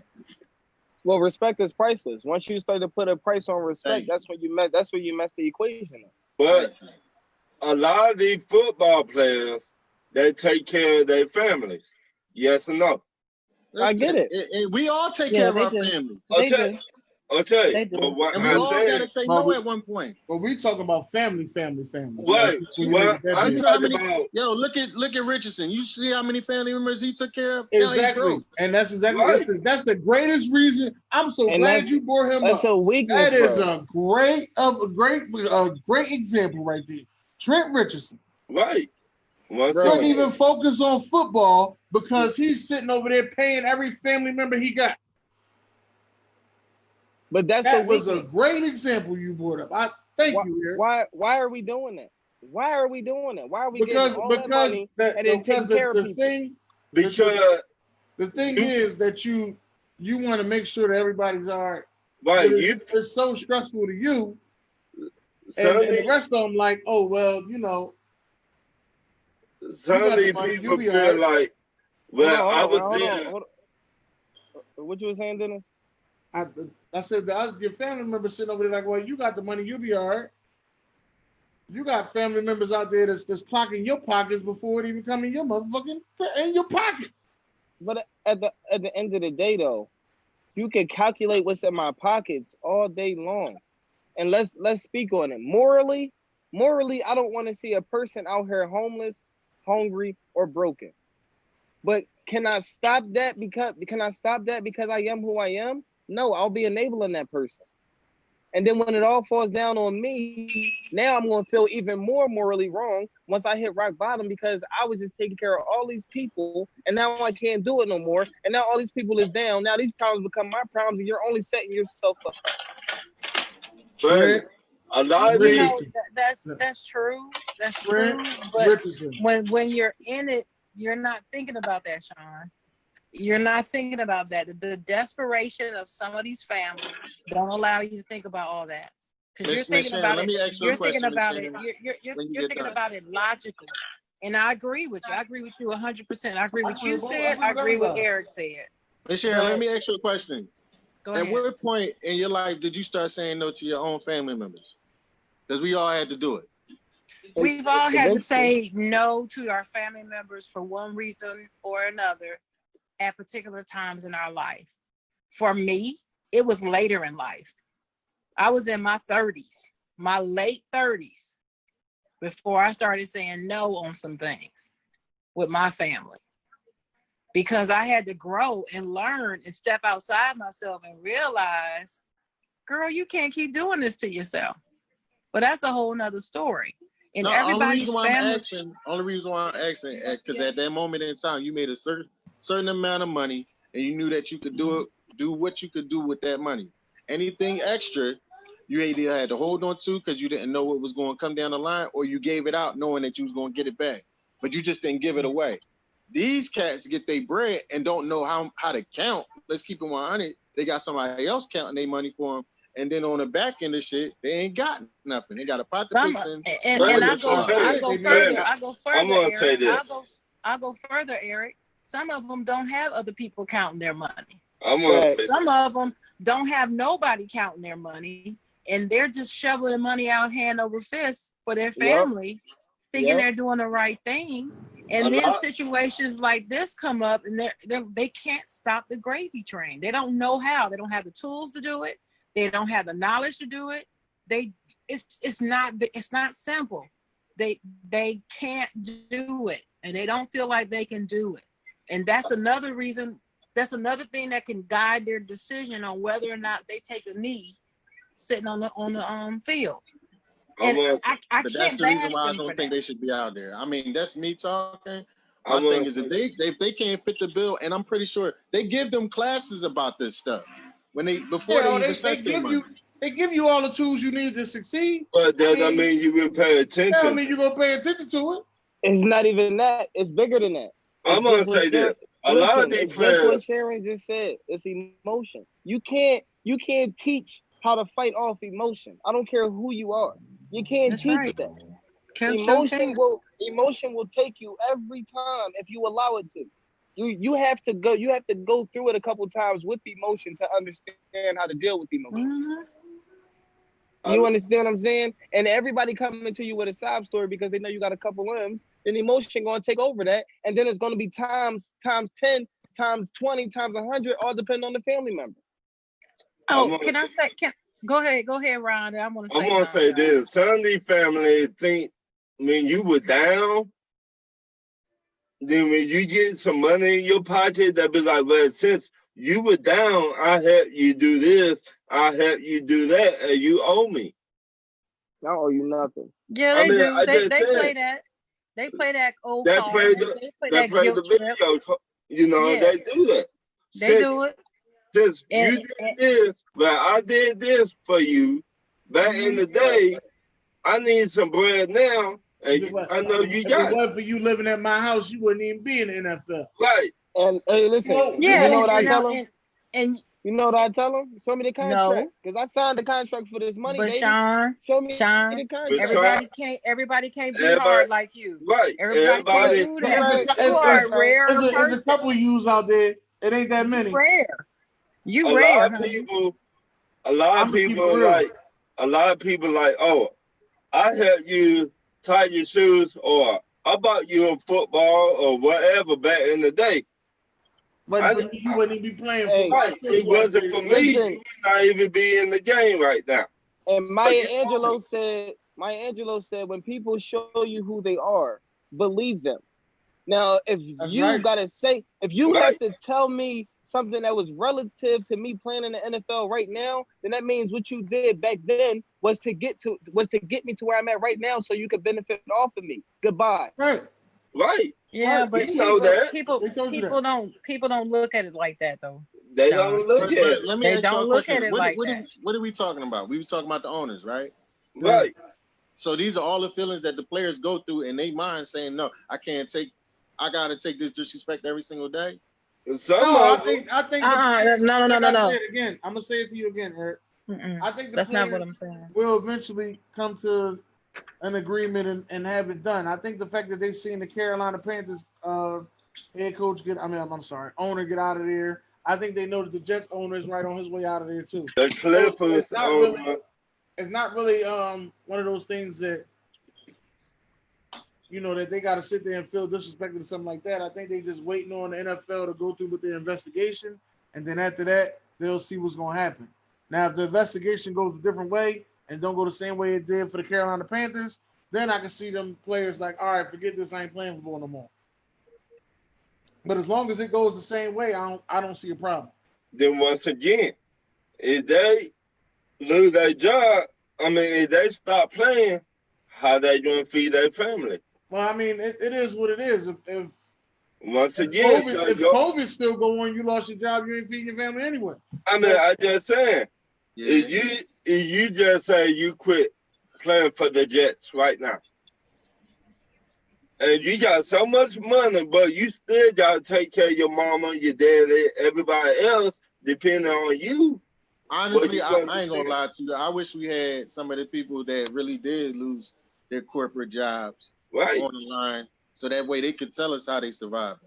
Well, respect is priceless. Once you start to put a price on respect, that's when you mess the equation up. But a lot of these football players, they take care of their families. Yes or no? I get it. We all take care of our family. Okay. But what and we all got to say no at one point. But we talking about family. Right. I'm talking about. Yo, look at Richardson. You see how many family members he took care of? Exactly. And that's exactly that's the greatest reason. I'm so glad you brought him up. That's a weakness. That is a great example right there. Trent Richardson. Right. Couldn't even focus on football because he's sitting over there paying every family member he got. But that was a great example you brought up. I thank you, Eric. Why are we doing that? Why are we getting all that money and then taking care of people? Because the thing is that you want to make sure that everybody's all right. Right. It's so stressful to you. And the rest of them like, oh, well, you know. Some of these people feel like, well, I was there. What you were saying, Dennis? I said, your family member sitting over there like, well, you got the money, you'll be all right. You got family members out there that's clocking your pockets before it even come in your motherfucking in your pockets. But at the end of the day, though, you can calculate what's in my pockets all day long, and let's speak on it. Morally, I don't want to see a person out here homeless, hungry, or broken. But can I stop that because I am who I am? No, I'll be enabling that person. And then when it all falls down on me, now I'm going to feel even more morally wrong once I hit rock bottom because I was just taking care of all these people and now I can't do it no more. And now all these people is down. Now these problems become my problems and you're only setting yourself up. But a lot of these... That's true. That's true. But when you're in it, you're not thinking about that, Sean. You're not thinking about that. The desperation of some of these families don't allow you to think about all that. Because you're thinking about it. You're thinking about it. You're thinking about it logically. And I agree with you. I agree with you 100%. I agree with you said. I agree with Eric said. Miss Sharon, let me ask you a question. Go ahead. At what point in your life did you start saying no to your own family members? Because we all had to do it. We've all had to say no to our family members for one reason or another at particular times in our life. For me, it was later in life. I was in my 30s, my late 30s, before I started saying no on some things with my family. Because I had to grow and learn and step outside myself and realize, girl, you can't keep doing this to yourself. But that's a whole nother story. And everybody's family. Only reason why I'm asking, because at that moment in time, you made a certain amount of money, and you knew that you could do what you could do with that money. Anything extra, you either had to hold on to because you didn't know what was going to come down the line, or you gave it out knowing that you was going to get it back, but you just didn't give it away. These cats get their bread and don't know how to count. Let's keep it 100. They got somebody else counting their money for them. And then on the back end of shit, they ain't got nothing. They got a pot to piss in. And I go further. I'm gonna say this. I'll go further, Eric. Some of them don't have other people counting their money. Some of them don't have nobody counting their money, and they're just shoveling the money out hand over fist for their family, thinking they're doing the right thing. And then situations like this come up, and they can't stop the gravy train. They don't know how. They don't have the tools to do it. They don't have the knowledge to do it. It's not simple. They can't do it, and they don't feel like they can do it. And that's another reason. That's another thing that can guide their decision on whether or not they take a knee sitting on the field. And I but that's the reason why I don't think they should be out there. I mean, that's me talking. My thing is if they can't fit the bill, and I'm pretty sure they give them classes about this stuff. before they even touch their money. They give you all the tools you need to succeed. But that doesn't mean you will pay attention. That don't mean you're gonna pay attention to it. It's not even that. It's bigger than that. I'm gonna say this. A lot of these players. Just what Sharon just said. It's emotion. You can't teach how to fight off emotion. I don't care who you are. You can't teach that. Emotion will take you every time if you allow it to. You have to go through it a couple times with emotion to understand how to deal with emotion. Mm-hmm. You understand what I'm saying? And everybody coming to you with a sob story because they know you got a couple limbs, then emotion going to take over that, and then it's going to be times 10, times 20, times 100, all depend on the family member. Oh, go ahead, Ron. I'm gonna say this. Some of these families think when you were down, then when you get some money in your pocket, they'll be like, well, since you were down, I helped you do this, I helped you do that, and you owe me. I owe you nothing. Yeah, they do. They play that. They play that old card. They play the video. You know, yeah. They do that. They do it. Since you did this, but I did this for you back in the day, I need some bread now. And I know you got it. If it wasn't for you living at my house, you wouldn't even be in the NFL. Right. And hey, listen, you know what I tell them? And you know what I tell them? Show me the contract. Because I signed the contract for this money, baby. Show me the contract. Everybody can't be hard like you. Right. Everybody can't do that. There's a couple of yous out there. It ain't that many. You rare. A lot of people like, oh, I helped you tie your shoes, or I bought you a football or whatever back in the day. But you wouldn't even be playing football. Right. It wasn't for me. You would not even be in the game right now. And Maya Angelou said, when people show you who they are, believe them. Now, if you have to tell me something that was relative to me playing in the NFL right now, then that means what you did back then was to get me to where I'm at right now, so you could benefit off of me. Goodbye. Right. Yeah, right. But people don't look at it like that though. They don't look at it. Let me ask you a question. What are we talking about? We was talking about the owners, right? Right. So these are all the feelings that the players go through in their mind, saying, "No, I gotta take this disrespect every single day." I think. No. Again, I'm gonna say it to you again, Eric. I think that's not what I'm saying. We'll eventually come to an agreement and have it done. I think the fact that they seen the Carolina Panthers head coach owner get out of there. I think they know that the Jets owner is right on his way out of there too. The Clippers owner. It's not really one of those things that that they got to sit there and feel disrespected or something like that. I think they just waiting on the NFL to go through with their investigation, and then after that, they'll see what's going to happen. Now, if the investigation goes a different way and don't go the same way it did for the Carolina Panthers, then I can see them players like, all right, forget this, I ain't playing football no more. But as long as it goes the same way, I don't see a problem. Then once again, if they lose their job, if they stop playing, how they going to feed their family? Well, it is what it is. If COVID's still going, you lost your job, you ain't feeding your family anyway. I just saying, if you just say you quit playing for the Jets right now, and you got so much money, but you still got to take care of your mama, your daddy, everybody else, depending on you. Honestly, I ain't going to lie to you. I wish we had some of the people that really did lose their corporate jobs on the line, so that way they could tell us how they survived.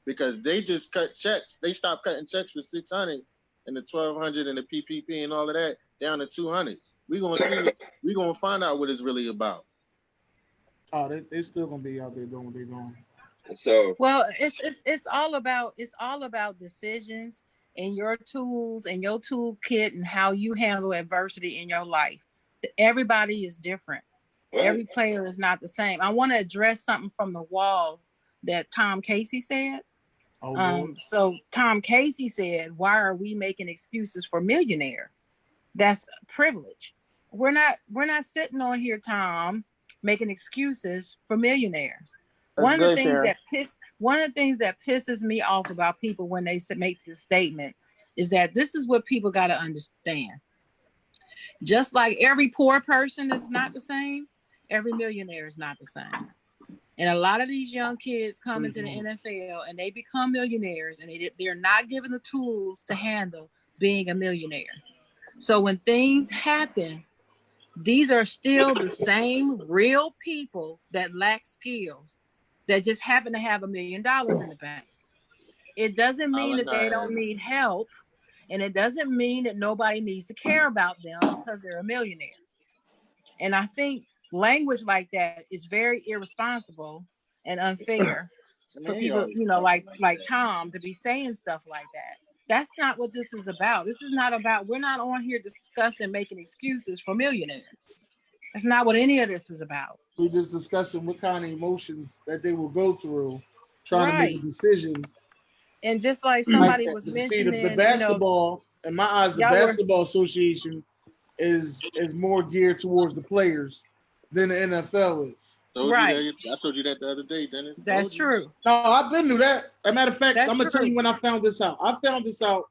Because they just cut checks. They stopped cutting checks for $600 and the $1,200 and the PPP and all of that down to $200. We're gonna find out what it's really about. Oh, they still gonna be out there doing what they're doing. So it's all about decisions and your tools and your toolkit and how you handle adversity in your life. Everybody is different. Every player is not the same. I want to address something from the wall that Tom Casey said. So Tom Casey said, "Why are we making excuses for millionaire? That's privilege. We're not sitting on here, Tom, making excuses for millionaires." One of the things that pisses me off about people when they make this statement is that this is what people got to understand. Just like every poor person is not the same, every millionaire is not the same. And a lot of these young kids come into the NFL and they become millionaires, and they're not given the tools to handle being a millionaire. So when things happen, these are still the same real people that lack skills that just happen to have $1 million in the bank. It doesn't mean that they don't need help, and it doesn't mean that nobody needs to care about them because they're a millionaire. And I think language like that is very irresponsible and unfair for people, you know, like Tom to be saying stuff like that. That's not what this is about. This is not about, we're not on here discussing making excuses for millionaires. That's not what any of this is about. We're just discussing what kind of emotions that they will go through trying to make a decision. And just like somebody was mentioning, the basketball, in my eyes, the basketball association is more geared towards the players than the NFL is. I told you that the other day, Dennis. That's true. No, I've been through that. As a matter of fact, I'm gonna tell you when I found this out. I found this out.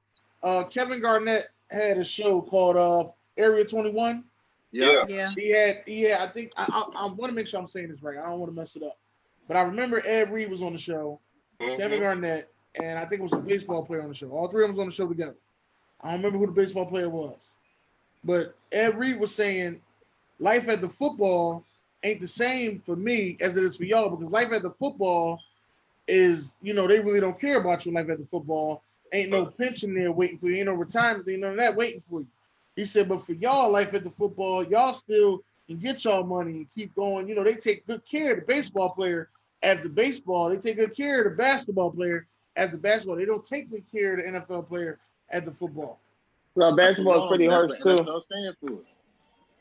Kevin Garnett had a show called Area 21. Yeah. He had. I think I want to make sure I'm saying this right. I don't want to mess it up. But I remember Ed Reed was on the show, Kevin Garnett, and I think it was a baseball player on the show. All three of them was on the show together. I don't remember who the baseball player was. But Ed Reed was saying, life at the football ain't the same for me as it is for y'all, because life at the football is, you know, they really don't care about you. Life at the football ain't no pension there waiting for you, ain't no retirement, ain't none of that waiting for you. He said, but for y'all, life at the football, y'all still can get y'all money and keep going. You know, they take good care of the baseball player after baseball. They take good care of the basketball player after basketball. They don't take good care of the NFL player at the football. Well, basketball is pretty harsh too.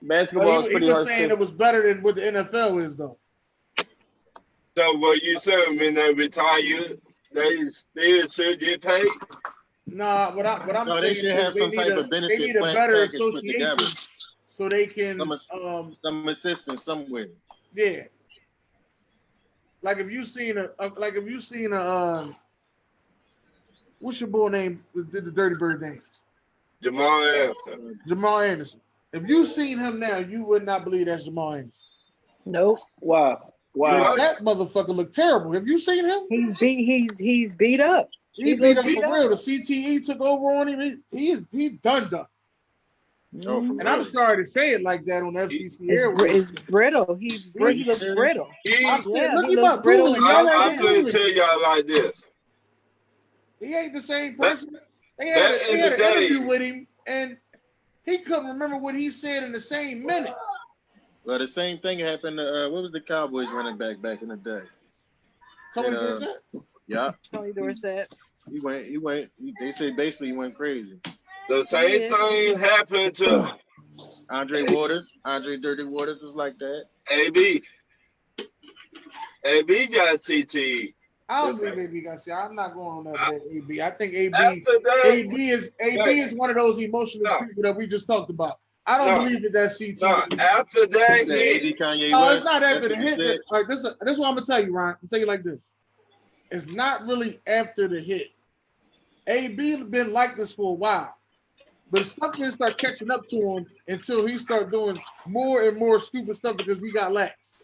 Basketball is pretty harsh. He was saying it was better than what the NFL is, though. So what you saying, when they retire, they still should get paid? Nah, what I'm saying they should have some type of benefit. They need a better association so they can some assistance somewhere. Yeah. Like if you seen a what's your boy name that did the Dirty Bird dance? Jamal Anderson. If you seen him now, you would not believe that's Jamal Anderson. Nope. Wow. That motherfucker looked terrible. Have you seen him? He's beat up. He beat up for real. The CTE took over on him. He's done. And I'm sorry to say it like that on FCC It's brittle. He looks brittle. Look him up. I'm going to tell y'all like this. He ain't the same person. They had an interview with him, and he couldn't remember what he said in the same minute. Well, the same thing happened to, what was the Cowboys running back in the day? Tony Dorsett? Yeah. Tony Dorsett. He went, they say basically he went crazy. The same thing happened to Andre Dirty Waters was like that. AB got CTE. I don't believe AB got CTE. I'm not going on that AB. I think AB is one of those emotional people that we just talked about. I don't believe that's CTE. After that, it's not after the hit. Like this is what I'm gonna tell you, Ryan. I'm tell you like this. It's not really after the hit. AB been like this for a while, but stuff didn't start catching up to him until he started doing more and more stupid stuff because he got lax.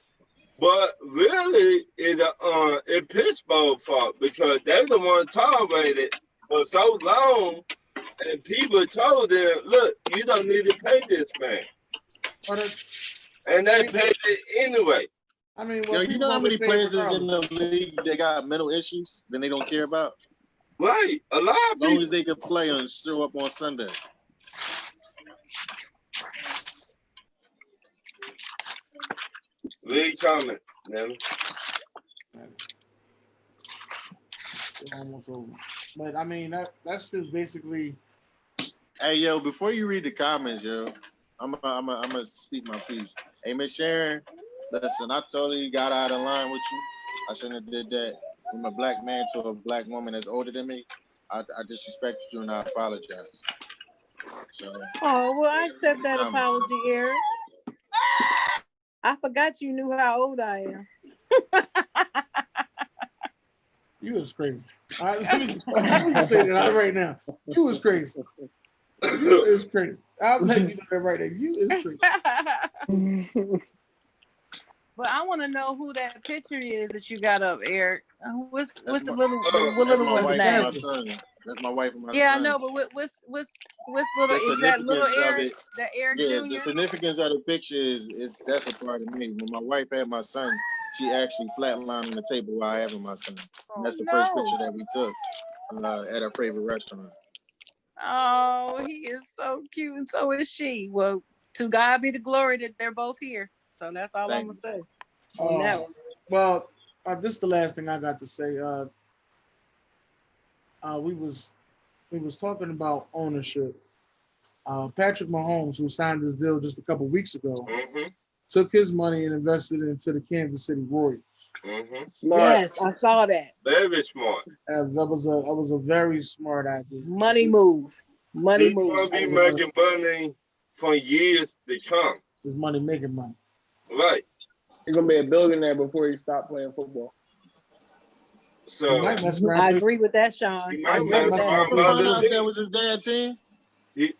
But really, it's Pittsburgh's fault because they're the one tolerated for so long, and people told them, "Look, you don't need to pay this man," and they paid it anyway. I mean, you know how many players is in the league that got mental issues that they don't care about? Right, a lot of people. As long as they can play and show up on Sunday. Read comments, man. But I mean, that's just basically. Hey, yo, before you read the comments, yo, I'm gonna speak my piece. Hey, Miss Sharon, listen, I totally got out of line with you. I shouldn't have did that. From a black man to a black woman that's older than me, I disrespected you and I apologize. So. Oh, well, I accept that apology, Eric. I forgot you knew how old I am. You was crazy. Let me say that right now. You was crazy. You is crazy. I'll let you know that right there. You is crazy. But I want to know who that picture is that you got up, Eric. What's the little one's name? That's my wife and my son. Yeah, I know, but what's little? Is that little Eric? That Eric Jr. The significance of the picture is that's a part of me. When my wife had my son, she actually flatlined on the table while having my son. And that's the first picture that we took at our favorite restaurant. Oh, he is so cute, and so is she. Well, to God be the glory that they're both here. So that's all I'm gonna say. Well, this is the last thing I got to say. We was talking about ownership. Patrick Mahomes, who signed this deal just a couple weeks ago, took his money and invested it into the Kansas City Royals. Yes, I saw that. Very smart. That was a very smart idea. Money move. He's gonna be making money for years to come. His money making money. Right. He's gonna be a billionaire before he stopped playing football. So I agree with that, Sean. He might mess around with other teams. That was his dad's team.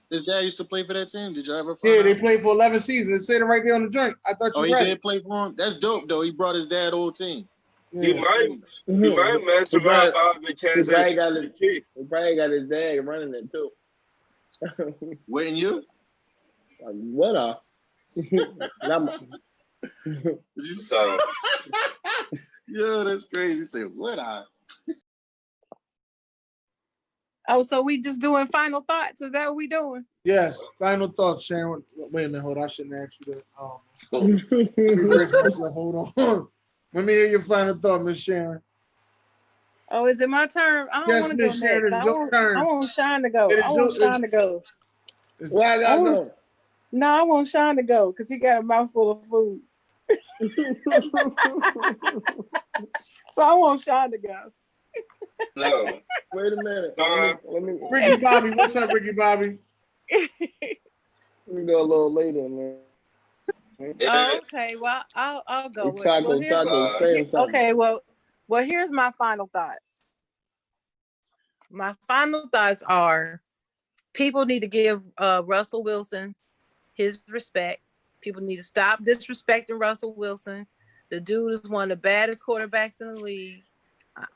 His dad used to play for that team. Did you ever? Yeah, they played for 11 seasons. It said it right there on the joint. I thought you he did play for him. That's dope though. He brought his dad old team. Yeah. He might mess around about the Kansas City. He probably got his dad running it too. Wouldn't you? What So, yo, that's crazy. Say what Oh, so we just doing final thoughts? Is that what we doing? Yes, final thoughts, Sharon. Wait a minute, hold on. I shouldn't ask you that. Hold on. Let me hear your final thought, Miss Sharon. Oh, is it my turn? I don't want to go next. I want Sean to go. I want Sean to go. Why I gotta go? No, I want Sean to go because he got a mouthful of food. So I want Sean to go. No. Wait a minute. Let me Ricky Bobby, what's up, Ricky Bobby? Let me go a little later, man. Oh, okay, well, I'll go. Okay, well, here's my final thoughts. My final thoughts are: people need to give Russell Wilson his respect. People need to stop disrespecting Russell Wilson. The dude is one of the baddest quarterbacks in the league.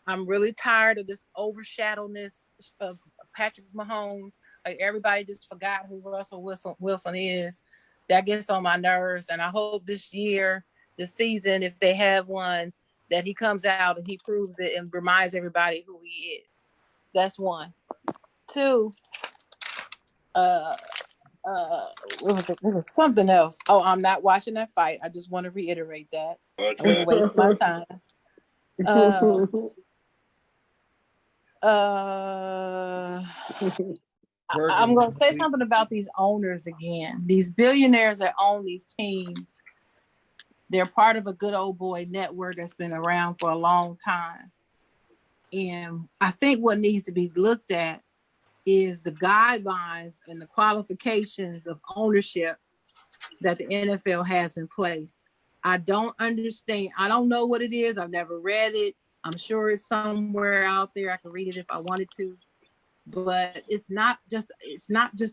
I'm really tired of this overshadowedness of Patrick Mahomes. Like everybody just forgot who Russell Wilson is. That gets on my nerves. And I hope this season, if they have one, that he comes out and he proves it and reminds everybody who he is. That's one. Two, what was it? It was something else. Oh, I'm not watching that fight. I just want to reiterate that. Okay. I wouldn't waste my time. I'm going to say something about these owners again. These billionaires that own these teams, they're part of a good old boy network that's been around for a long time. And I think what needs to be looked at is the guidelines and the qualifications of ownership that the NFL has in place. I don't understand. I don't know what it is. I've never read it. I'm sure it's somewhere out there. I can read it if I wanted to. But it's not just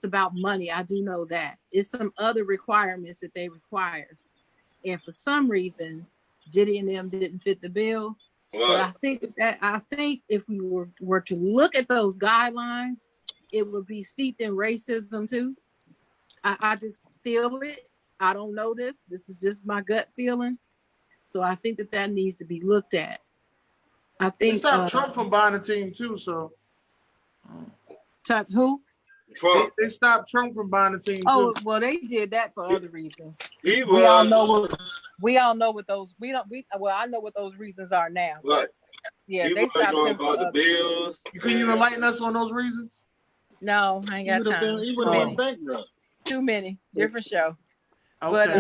about money. I do know that. It's some other requirements that they require. And for some reason, Diddy and them didn't fit the bill. Right. But I think if we were to look at those guidelines, it would be steeped in racism too. I just feel it. I don't know this. This is just my gut feeling. So I think that needs to be looked at. I think they stopped Trump from buying the team too. So who? Trump. They stopped Trump from buying the team too. Oh well, they did that for other reasons. We all know what those. I know what those reasons are now. Right. Yeah, they stopped him for the bills. Can you enlighten us on those reasons? No, I ain't got time. He would have been bankrupt. Too many. Different show. Okay. But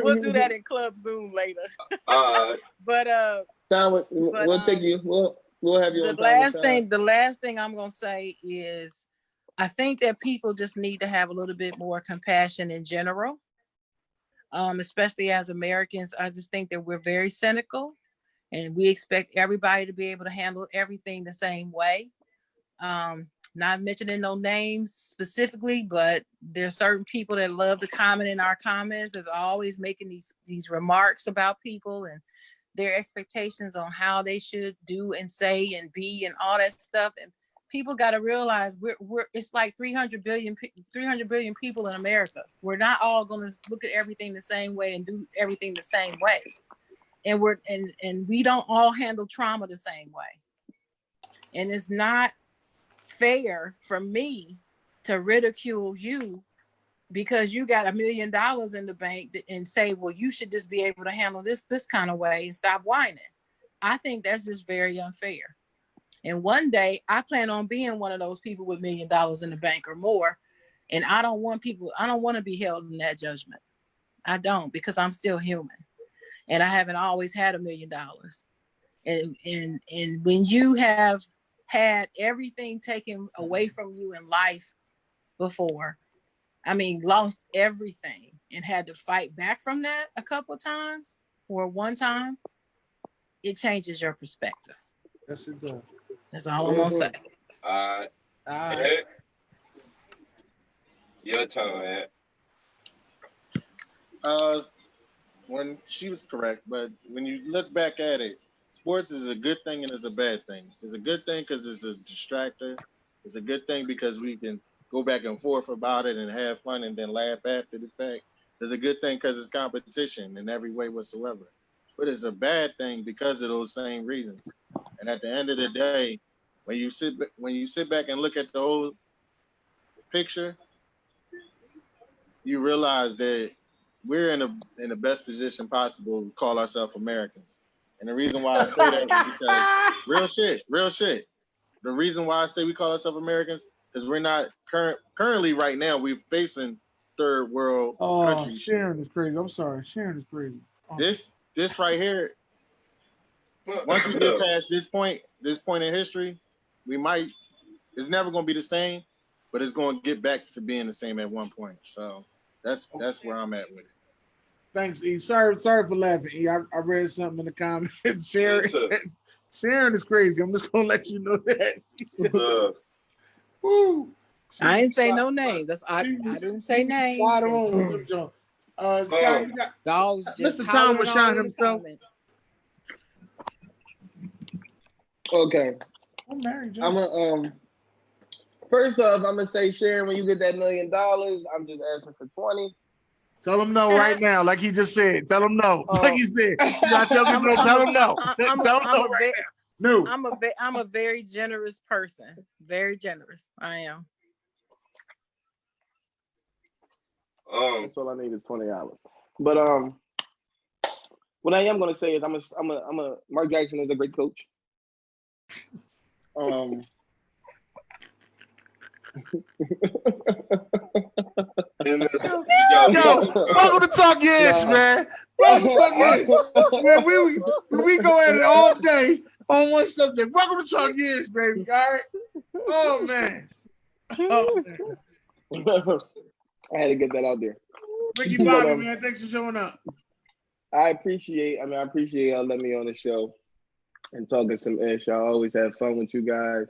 we'll do that in Club Zoom later. But we'll take you. We'll have you. The last thing I'm gonna say is, I think that people just need to have a little bit more compassion in general, especially as Americans. I just think that we're very cynical, and we expect everybody to be able to handle everything the same way. Not mentioning no names specifically, but there's certain people that love to comment in our comments. That's always making these remarks about people and their expectations on how they should do and say and be and all that stuff. And people got to realize we're it's like 300 billion people in America. We're not all going to look at everything the same way and do everything the same way. And we don't all handle trauma the same way. And it's not fair for me to ridicule you because you got $1 million in the bank and say, well, you should just be able to handle this kind of way and stop whining. I think that's just very unfair. And one day I plan on being one of those people with $1 million in the bank or more. And I don't want to be held in that judgment. I don't, because I'm still human and I haven't always had $1 million. And when you have had everything taken away from you in life before, lost everything and had to fight back from that a couple of times or one time, it changes your perspective. Yes, it does. That's all I'm gonna say. All right. Your turn, Ed. When she was correct, but when you look back at it, sports is a good thing and it's a bad thing. It's a good thing because it's a distractor. It's a good thing because we can go back and forth about it and have fun and then laugh after the fact. It's a good thing because it's competition in every way whatsoever. But it's a bad thing because of those same reasons. And at the end of the day, when you sit back and look at the whole picture, you realize that we're in the best position possible to call ourselves Americans. And the reason why I say that is because real shit. The reason why I say we call ourselves Americans is we're not currently right now we're facing third world countries. Sharon is crazy. I'm sorry, Sharon is crazy. Oh. This right here. Once we get past this point in history, it's never going to be the same, but it's going to get back to being the same at one point. So that's where I'm at with it. Thanks, E. Sorry for laughing, E. I read something in the comments. Sharon is crazy. I'm just gonna let you know that. Woo. I didn't say no names. I didn't say names. Dogs just Mr. Tom was shot himself. Okay. I'm married, John. First off, I'm gonna say, Sharon, when you get that $1 million, I'm just asking for 20. Tell him no right now, like he just said. Tell him no, like he said. You gotta tell people no. Tell him no. Tell him no right now. No. I'm a very generous person. Very generous. I am. That's all I need is $20. But what I am gonna say is I'm a Mark Jackson is a great coach. Yo, welcome to Talk Yes, man. Welcome to Talk Yes. Man, we go at it all day on one subject. Welcome to Talk Yes, baby. All right. Oh man. I had to get that out there. Ricky Bobby, man, thanks for showing up. I appreciate y'all letting me on the show and talking some ish. I always have fun with you guys.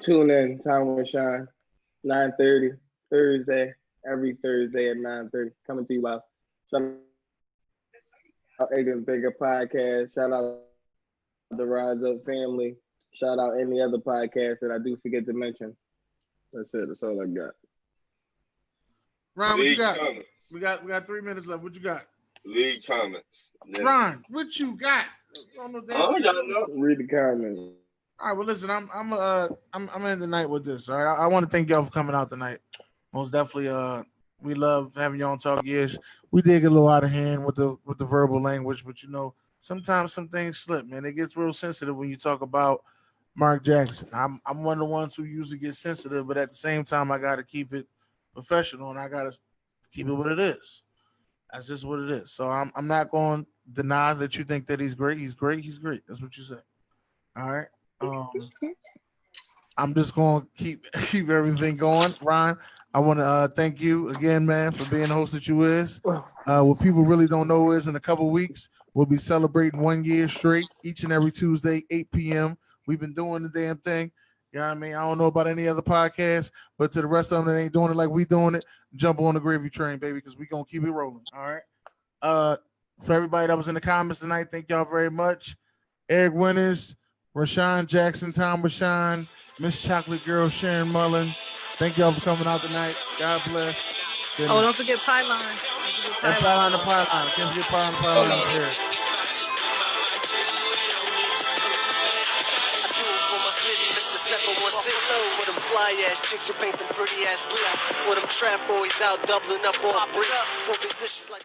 Tune in, Time with Shine, 9:30 Thursday, every Thursday at 9:30. Coming to you live. Shout out Ignorant Bigger Podcast. Shout out the Rise Up family. Shout out any other podcast that I do forget to mention. That's it. That's all I got. Ron, what you got? We got 3 minutes left. What you got? Read comments. Ron, what you got? Read the comments. All right, well, listen, I'm in the night with this. All right, I want to thank y'all for coming out tonight. Most definitely, we love having y'all on Talk Yes. We did get a little out of hand with the verbal language, but you know, sometimes some things slip, man. It gets real sensitive when you talk about Mark Jackson. I'm one of the ones who usually get sensitive, but at the same time, I got to keep it professional and I got to keep it what it is. That's just what it is. So I'm not going to deny that you think that he's great. He's great. He's great. That's what you say. All right. I'm just going to keep everything going. Ron, I want to thank you again, man, for being the host that you is. What people really don't know is in a couple weeks, We'll be celebrating 1 year straight, each and every Tuesday, 8 p.m. We've been doing the damn thing. You know what I mean? I don't know about any other podcast, but to the rest of them that ain't doing it like we doing it, jump on the gravy train, baby, because we going to keep it rolling. All right? For everybody that was in the comments tonight, thank y'all very much. Eric Winters, Rashawn Jackson, Tom Rashawn, Miss Chocolate Girl, Sharon Mullen. Thank y'all for coming out tonight. God bless. Good night. Don't forget Pylon. Pylon the Pylon. Can't forget Pylon the Pylon. With them fly ass chicks who paint them pretty ass lips. With them trap boys out doubling up on bricks. For positions like